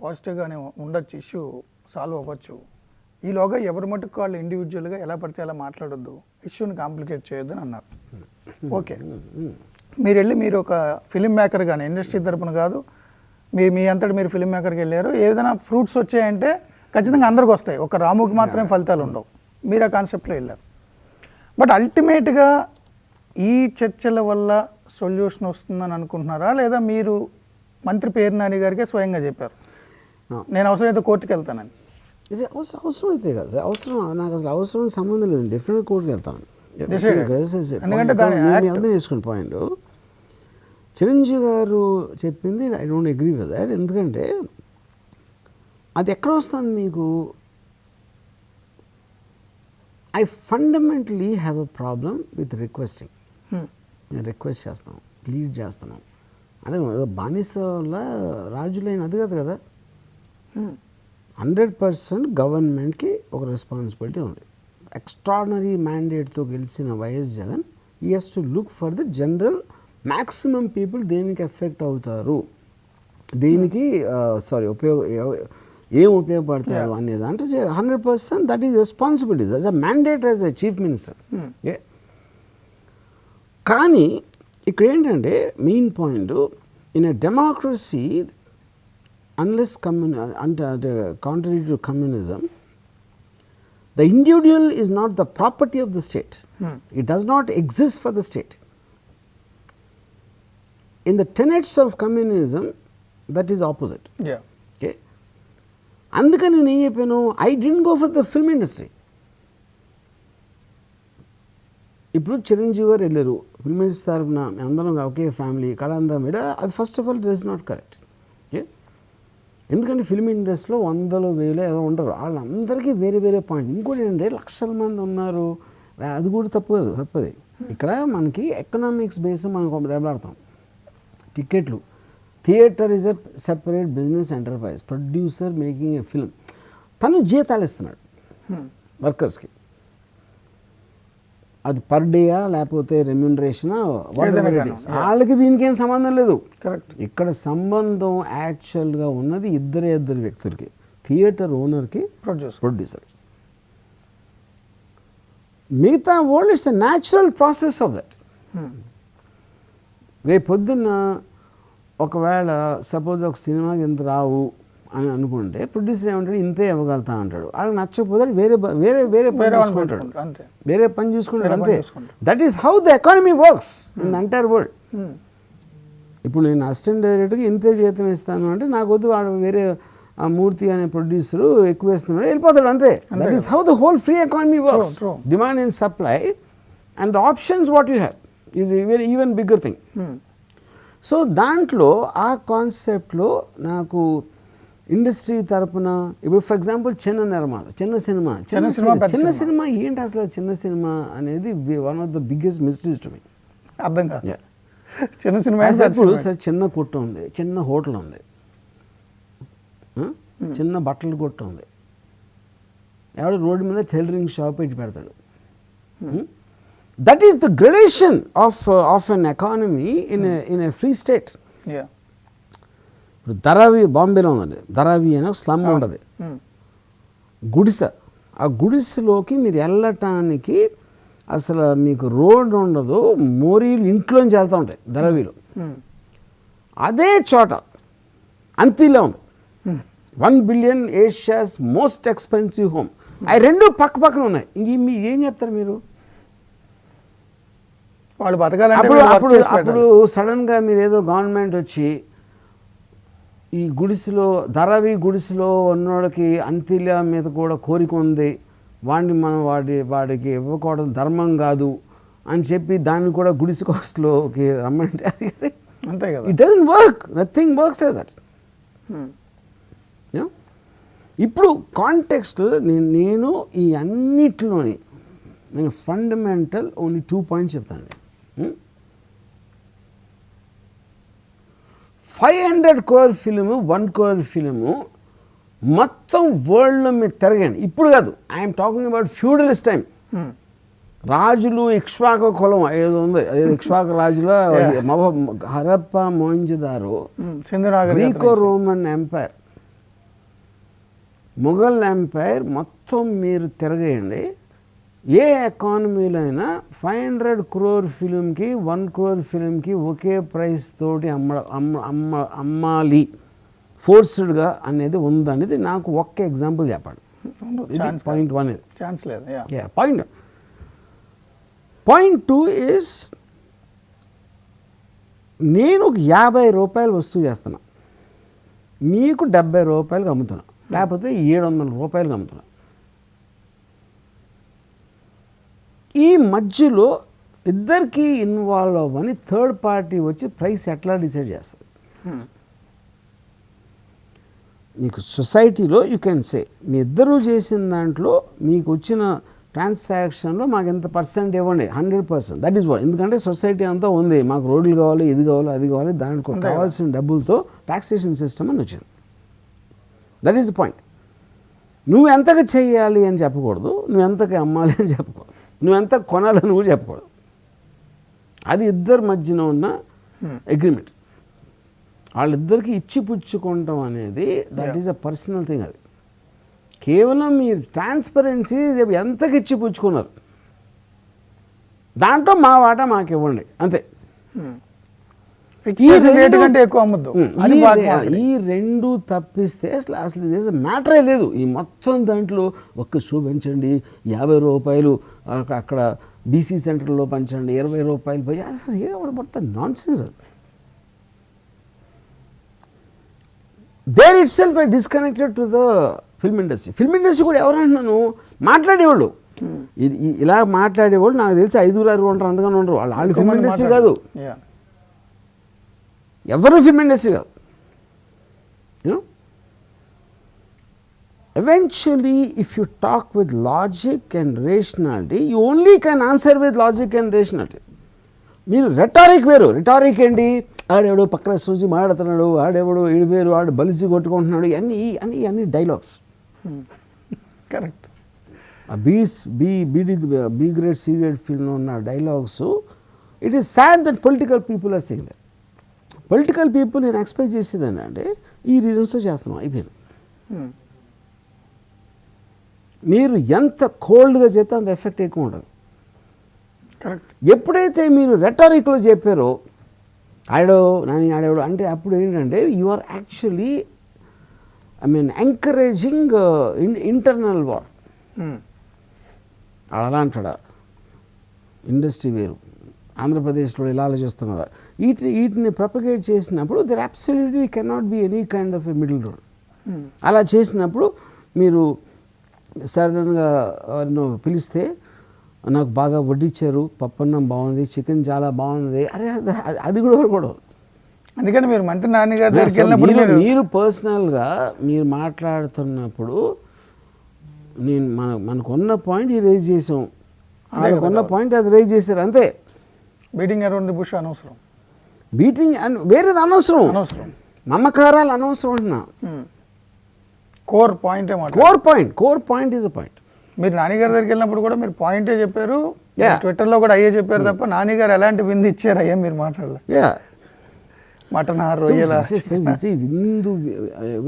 పాజిటివ్గానే ఉండొచ్చు, ఇష్యూ సాల్వ్ అవ్వచ్చు, ఈలోగా ఎవరి మటుకు వాళ్ళు ఇండివిజువల్గా ఎలా పడితే అలా మాట్లాడొద్దు, ఇష్యూని కాంప్లికేట్ చేయొద్దు అని అన్నారు. ఓకే, మీరు ఒక ఫిలిం మేకర్ కానీ, ఇండస్ట్రీ తరపున కాదు, మీ అంతటి మీరు ఫిలిం మేకర్కి వెళ్ళారు, ఏదైనా ఫ్రూట్స్ వచ్చాయంటే ఖచ్చితంగా అందరికి వస్తాయి, ఒక రాముకి మాత్రమే ఫలితాలు ఉండవు, మీరు ఆ కాన్సెప్ట్లో వెళ్ళారు. బట్ అల్టిమేట్గా ఈ చర్చల వల్ల సొల్యూషన్ వస్తుందని అనుకుంటున్నారా, లేదా మీరు మంత్రి పేరు నాని గారికే స్వయంగా చెప్పారు నేను అవసరమైతే కోర్టుకి వెళ్తానని? అవసరం అయితే కదా సార్, నాకు అసలు అవసరం సంబంధం లేదు, డెఫినెట్ కోర్టుకి వెళ్తాను. ఎందుకంటే అర్థం చేసుకున్న పాయింట్ చిరంజీవి గారు చెప్పింది I don't agree with that. ఎందుకంటే అది ఎక్కడ వస్తుంది మీకు, I fundamentally have a problem with requesting. నేను రిక్వెస్ట్ చేస్తాను, ప్లీడ్ చేస్తున్నాను అంటే బానిసలా రాజులైన అది కాదు కదా. 100% గవర్నమెంట్కి ఒక రెస్పాన్సిబిలిటీ ఉంది. ఎక్స్ట్రాడినరీ మ్యాండేట్తో గెలిచిన YS Jagan he has to look for the general maximum people దేనికి ఎఫెక్ట్ అవుతారు, దేనికి ఏం ఉపయోగపడతారు అనేది. అంటే 100% that is responsibilities as a mandate as a chief minister. కానీ ఇక్కడ ఏంటంటే main point, in a democracy unless అంటే contrary to communism, the individual is not the property of the state. It does not exist for the state. In the tenets of communism, that is opposite. Yeah. Okay. అందుకని నేను ఏం చెప్పాను, I didn't go for the film industry. ఇప్పుడు చిరంజీవి గారు వెళ్ళారు ఫిల్మ్ ఇండస్ట్రీ తరఫున, అందరం ఒకే ఫ్యామిలీ కళాందా మీద, అది first of all it is not correct. Okay. ఎందుకంటే ఫిల్మ్ ఇండస్ట్రీలో 100,000 ఏదో ఉంటారు, వాళ్ళందరికీ వేరే వేరే పాయింట్. ఇంకోటి ఏంటంటే లక్షల మంది ఉన్నారు, అది కూడా తప్పది. ఇక్కడ మనకి ఎకనామిక్స్ బేస్ మనం దెబ్బలాడతాం. టికెట్లు, theatre is a separate business enterprise, producer making a film, తను జీతాలు ఇస్తున్నాడు వర్కర్స్కి. అది పర్ డేయా లేకపోతే రెమ్యూనరేషనా, వాళ్ళకి దీనికి ఏం సంబంధం లేదు. కరెక్ట్. ఇక్కడ సంబంధం యాక్చువల్గా ఉన్నది ఇద్దరు వ్యక్తులకి, థియేటర్ ఓనర్కి, ప్రొడ్యూసర్. మిగతా world it's a natural process of that. రేపు పొద్దున్న ఒకవేళ సపోజ్ ఒక సినిమాకి ఎంత రావు అని అనుకుంటే ప్రొడ్యూసర్ ఏమంటాడు, ఇంతే ఇవ్వగలుగుతా అంటాడు. వాళ్ళకి నచ్చకపోతే వేరే పని చూసుకుంటాడు, అంతే. That is how the economy works in the entire world. ఇప్పుడు నేను అసిస్టెంట్ డైరెక్టర్కి ఇంతే జీతం ఇస్తాను అంటే నాకు వద్దు, వాడు వేరే ఆ మూర్తి అనే ప్రొడ్యూసరు ఎక్కువ వేస్తున్నాడు, వెళ్ళిపోతాడు, అంతే. That is how the whole free economy works. Demand and supply and the options what you have is even bigger thing. So దాంట్లో ఆ కాన్సెప్ట్లో నాకు ఇండస్ట్రీ తరపున, ఇప్పుడు ఫర్ ఎగ్జాంపుల్ చిన్న సినిమా ఏంటి అసలు? చిన్న సినిమా అనేది one of the biggest mysteries to me. అర్థం కాదు. చిన్న సినిమా ఇప్పుడు సార్ చిన్న కొట్టు ఉంది, చిన్న హోటల్ ఉంది, చిన్న బట్టల కొట్టు ఉంది, ఎవడో రోడ్డు మీద టైలరింగ్ షాప్ పెట్టి పెడతాడు. That is the gradation of an economy in a free state. ఇప్పుడు ధరావి బాంబేలో ఉందండి, ధరావి అనే స్లమ్ ఉంటుంది, గుడిసె. ఆ గుడిసెలోకి మీరు వెళ్ళటానికి అసలు మీకు రోడ్ ఉండదు, మోరీలు ఇంట్లోంచి వెళ్తూ ఉంటాయి ధరావిలో. అదే చోట అంతిలో ఉంది 1 billion Asia's most expensive home. అవి రెండు పక్కన ఉన్నాయి. ఇంక మీరు ఏం చెప్తారు మీరు? వాళ్ళు బతకాలంటే అప్పుడు సడన్గా మీరు ఏదో గవర్నమెంట్ వచ్చి ఈ గుడిసెలో, ధరావి గుడిసెలో ఉన్నోడికి అంతిల మీద కూడా కోరిక ఉంది, వాడిని మనం వాడికి ఇవ్వకూడదు, ధర్మం కాదు అని చెప్పి దాన్ని కూడా గుడిసె కాస్ట్లోకి రమ్మంటే అంతే కదా. It doesn't work, nothing works like that. ఇప్పుడు కాంటెక్స్ట్ నేను ఈ అన్నిటిలోని నేను ఫండమెంటల్ ఓన్లీ 2 points చెప్తానండి. 500 crore ఫిలిము, 1 crore ఫిలిము మొత్తం వరల్డ్లో మీరు తిరగండి. ఇప్పుడు కాదు, I'm talking about feudalist time. రాజులు ఇక్ష్వాకు కులం ఏదో ఉంది, అదే ఇక్ష్వాకు రాజుల Harappa, Mohenjodaro, Greco Roman empire, Mughal empire మొత్తం మీరు తిరగేయండి. ఏ ఎకానమీలో అయినా 500 crore ఫిలింకి 1 crore ఫిలింకి ఒకే ప్రైస్ తోటి అమ్మాలి ఫోర్స్డ్గా అనేది ఉందనేది నాకు ఒక్క ఎగ్జాంపుల్ చెప్పండి. పాయింట్ 1 ఇది. ఛాన్స్ లేదు. పాయింట్ 2 ఈజ్, నేను ఒక 50 రూపాయలు వస్తువు చేస్తున్నా, మీకు 70 రూపాయలకి అమ్ముతున్నా, లేకపోతే 700 రూపాయలకి అమ్ముతున్నా. ఈ మధ్యలో ఇద్దరికి ఇన్వాల్వ్ అవ్వని థర్డ్ పార్టీ వచ్చి ప్రైస్ ఎట్లా డిసైడ్ చేస్తుంది? మీకు సొసైటీలో యూ కెన్ సే, మీ ఇద్దరూ చేసిన దాంట్లో మీకు వచ్చిన ట్రాన్సాక్షన్లో మాకు ఎంత పర్సెంట్ ఇవ్వండి, 100%. That is what. ఎందుకంటే సొసైటీ అంతా ఉంది, మాకు రోడ్లు కావాలి, ఇది కావాలి, అది కావాలి, దానికి కావాల్సిన డబ్బులతో టాక్సేషన్ సిస్టమ్ అని వచ్చింది. That is the point. నువ్వు ఎంతగా చేయాలి అని చెప్పకూడదు, నువ్వు ఎంతగా అమ్మాలి అని చెప్పకూడదు, నువ్వు ఎంత కొనాలని నువ్వు చెప్పకూడదు. అది ఇద్దరి మధ్యన ఉన్న అగ్రిమెంట్. వాళ్ళిద్దరికి ఇచ్చిపుచ్చుకోవటం అనేది that is a personal thing. అది కేవలం మీరు ట్రాన్స్పరెన్సీ ఎంతకి ఇచ్చిపుచ్చుకున్నారు, దాంట్లో మా వాటా మాకు ఇవ్వండి, అంతే. ఫిక్స్ రేట్ కంటే ఎక్కువ అమ్మద్దు అని ఈ రెండు తప్పిస్తే అసలు మ్యాటరే లేదు. ఈ మొత్తం దాంట్లో ఒక్క షో పెంచండి, 50 రూపాయలు అక్కడ బీసీ సెంటర్లో పంచండి, 20 రూపాయలు పోయి అసలు ఏమో మొత్తం నాన్ సెన్స్. అది there itself I disconnected to the film industry. Film industry కూడా ఎవరంటున్నాను మాట్లాడేవాళ్ళు, ఇది ఇలా మాట్లాడేవాళ్ళు నాకు తెలిసి 5 ఉంటారు, అంతగానే ఉండరు. వాళ్ళు ఫిల్మ్ ఇండస్ట్రీ కాదు, ఎవరు ఫిల్మ్ ఇండస్ట్రీ కాదు. Eventually, if you talk with logic and rationality, you only can answer with logic and rationality. మీరు రెటారిక్ వేరు. రెటారిక్ ఏంటి? ఆడెవడో పక్కన సూచి మాట్లాడుతున్నాడు, ఆడెవడో ఇడిపోయారు, ఆడు బలిసి కొట్టుకుంటున్నాడు, అన్నీ dialogues. Correct. B grade C grade ఫిల్మ్లో ఉన్న dialogues. It is sad that political people are saying that. Political people నేను ఎక్స్పెక్ట్ చేసేదాన్ని అంటే ఈ రీజన్స్తో చేస్తున్నాం, అయిపోయింది. మీరు ఎంత కోల్డ్గా చెప్తే అంత ఎఫెక్ట్ ఎక్కువ ఉంటుంది. కరెక్ట్. ఎప్పుడైతే మీరు రెటారిక్లో చెప్పారో ఆడేవాడు అంటే అప్పుడు ఏంటంటే you are actually encouraging internal war. అలా అంటాడా? ఇండస్ట్రీ వేరు, ఆంధ్రప్రదేశ్లో ఇలా ఆలోచిస్తాం కదా. వీటిని ప్రొపగేట్ చేసినప్పుడు there absolutely cannot be any kind of a middle road. అలా చేసినప్పుడు మీరు సడన్గా పిలిస్తే నాకు బాగా వడ్డిచ్చారు, పప్పన్నం బాగుంది, చికెన్ చాలా బాగుంది, అరే అది కూడా. అందుకని మీరు మంత్రి నాన్నగారి దగ్గరికి వెళ్ళినప్పుడు మీరు పర్సనల్గా మీరు మాట్లాడుతున్నప్పుడు నేను మనకున్న పాయింట్ రైజ్ చేసాం, వాళ్ళకున్న పాయింట్ అది రైజ్ చేశారు, అంతే. బీటింగ్ అరౌండ్ ది బుష్ అనవసరం, బీటింగ్ వేరేది అనవసరం, మమకారాలు అనవసరం అంటున్నా. Core point core point is a point. మీరు నాన్నగారి దగ్గరికి వెళ్ళినప్పుడు కూడా మీరు పాయింటే చెప్పారు, ట్విట్టర్లో కూడా అయ్యే చెప్పారు తప్ప నాన్నగారు ఎలాంటి విందు ఇచ్చారు అయ్యా మీరు మాట్లాడలే. మటన్ రొయ్యల విందు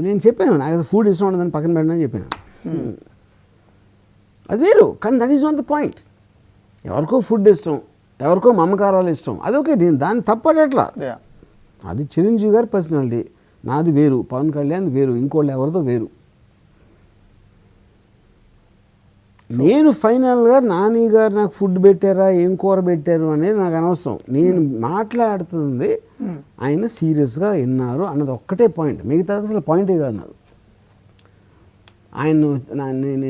నేను చెప్పాను, నాకు ఫుడ్ ఇష్టం ఉండదని పక్కన పెట్టినని చెప్పాను. అది వేరు, కానీ that is not the point. ఎవరికో ఫుడ్ ఇష్టం, ఎవరికో మమకారాలు ఇష్టం, అదొకే. నేను దాన్ని తప్పడట్లా. అది చిరంజీవి గారి పర్సనాలిటీ, నాది వేరు, పవన్ కళ్యాణ్ వేరు, ఇంకోళ్ళు ఎవరితో వేరు. నేను ఫైనల్గా నాని గారు నాకు ఫుడ్ పెట్టారా, ఏం కూర పెట్టారు అనేది నాకు అనవసరం. నేను మాట్లాడుతుంది ఆయన సీరియస్గా విన్నారు అన్నది ఒక్కటే పాయింట్, మిగతా అసలు పాయింటే కాదు నాకు.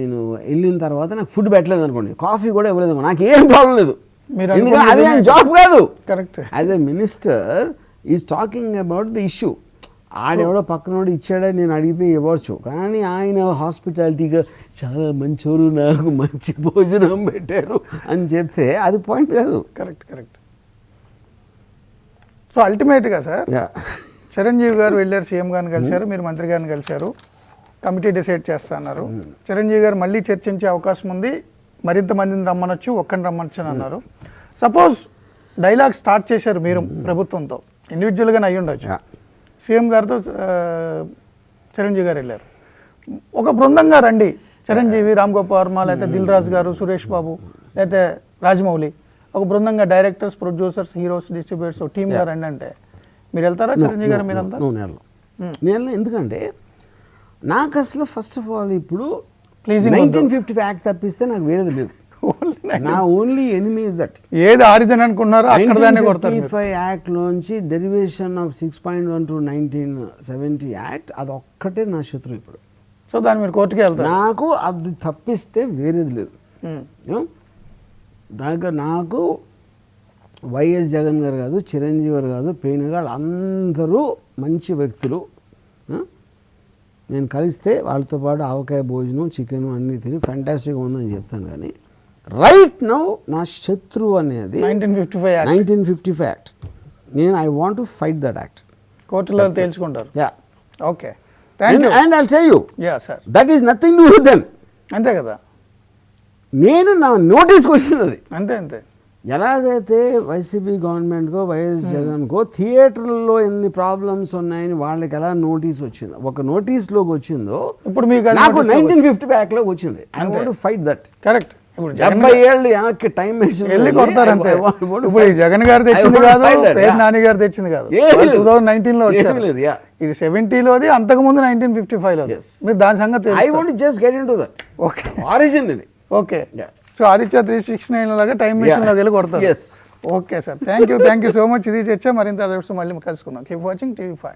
నేను వెళ్ళిన తర్వాత నాకు ఫుడ్ పెట్టలేదు అనుకోండి, కాఫీ కూడా ఇవ్వలేదు, నాకు ఏం ప్రాబ్లం లేదు, ఎందుకంటే అదే ఆయన జాబ్ కాదు. Correct. As a minister is talking about the issue. ఆడెవడో పక్కనోడు ఇచ్చాడని నేను అడిగితే ఇవ్వచ్చు, కానీ ఆయన హాస్పిటాలిటీగా చాలా మంచోరు, నాకు మంచి భోజనం పెట్టారు అని చెప్తే అది పాయింట్ కాదు. కరెక్ట్. సో అల్టిమేట్గా సార్, చిరంజీవి గారు వెళ్ళారు, సీఎం గారిని కలిశారు, మీరు మంత్రి గారిని కలిశారు, కమిటీ డిసైడ్ చేస్తా అన్నారు. చిరంజీవి గారు మళ్ళీ చర్చించే అవకాశం ఉంది, మరింత మందిని రమ్మనొచ్చు, ఒక్కరిని రమ్మనొచ్చు అని అన్నారు. సపోజ్ డైలాగ్ స్టార్ట్ చేశారు మీరు ప్రభుత్వంతో, ఇండివిజువల్గానే అయ్యి ఉండొచ్చు. సీఎం గారితో చిరంజీవి గారు వెళ్ళారు, ఒక బృందంగా రండి, చిరంజీవి, రామ్ గోపాల్ వర్మ, లేకపోతే దిల్ రాజు గారు, సురేష్ బాబు, లేకపోతే రాజమౌళి, ఒక బృందంగా డైరెక్టర్స్, ప్రొడ్యూసర్స్, హీరోస్, డిస్ట్రిబ్యూటర్స్ టీమ్గా రండి అంటే మీరు వెళ్తారా? చిరంజీవి గారు మీరంతా? నేను ఎందుకంటే నాకు అసలు ఫస్ట్ ఆఫ్ ఆల్ ఇప్పుడు 1955 యాక్ట్ తప్పిస్తే నాకు వేరేది లేదు. నా ఓన్లీ ఎనిమీ ఇస్ దట్. ఏది ఆరిజిన్ అనుకున్నారో అక్కడ దాన్ని కొడతారు. 1955 యాక్ట్ లోంచి డెరివేషన్ ఆఫ్ 6.1 to 1970 యాక్ట్, అది ఒక్కటే నా శత్రువు ఇప్పుడు. సో దాన్ని మీరు కోర్టుకి వెళ్తారు? నాకు అది తప్పిస్తే వేరేది లేదు. దానికి నాకు వైఎస్ జగన్ గారు కాదు, చిరంజీవి గారు కాదు, పేని గారు అందరూ మంచి వ్యక్తులు. నేను కలిస్తే వాళ్ళతో పాటు ఆవకాయ భోజనం, చికెన్ అన్నీ తిని ఫ్యాంటాస్టిక్గా ఉందని చెప్తాను. కానీ రైట్ నౌ నా శత్రువు అనేది 1955 యాక్ట్. నేను I want to fight that act. కోర్టులో తేల్చుకుంటారు. Okay, and I'll tell you, that is nothing to do with them. అంతే కదా, నేను నా నోటీస్కి వచ్చింది అది. అంతే. ఎలాగైతే వైసీపీ గవర్నమెంట్కో, వైఎస్ జగన్కో థియేటర్లో ఎన్ని ప్రాబ్లమ్స్ ఉన్నాయని వాళ్ళకి ఎలా నోటీస్ వచ్చిందో, ఒక నోటీస్లోకి వచ్చిందో, ఇప్పుడు మీకు నాకు 1955 యాక్ట్లోకి వచ్చింది. I want to fight that. Correct. ఇప్పుడు 70 ఏళ్ళు వెనక్కి టైం మెషిన్ వెళ్ళి కొడతారు అంతే. ఇప్పుడు ఈ జగన్ గారు తెచ్చింది కాదు, పేరు నాని గారు తెచ్చింది కాదు, 2019లో వచ్చారు. లేదు యా ఇది 70లోది, అంతకుముందు 1955లో. మీరు దాని సంగతి I want just get in to that. Okay origin ఇది. ఓకే. సో ఆదిత్య 369 లాగా టైం మెషిన్లోకి వెళ్ళి కొడతారు. Yes. Okay sir, thank you so much. ఇది చర్చ మరింత మళ్ళీ కలుసుకుందాం. Keep watching TV5.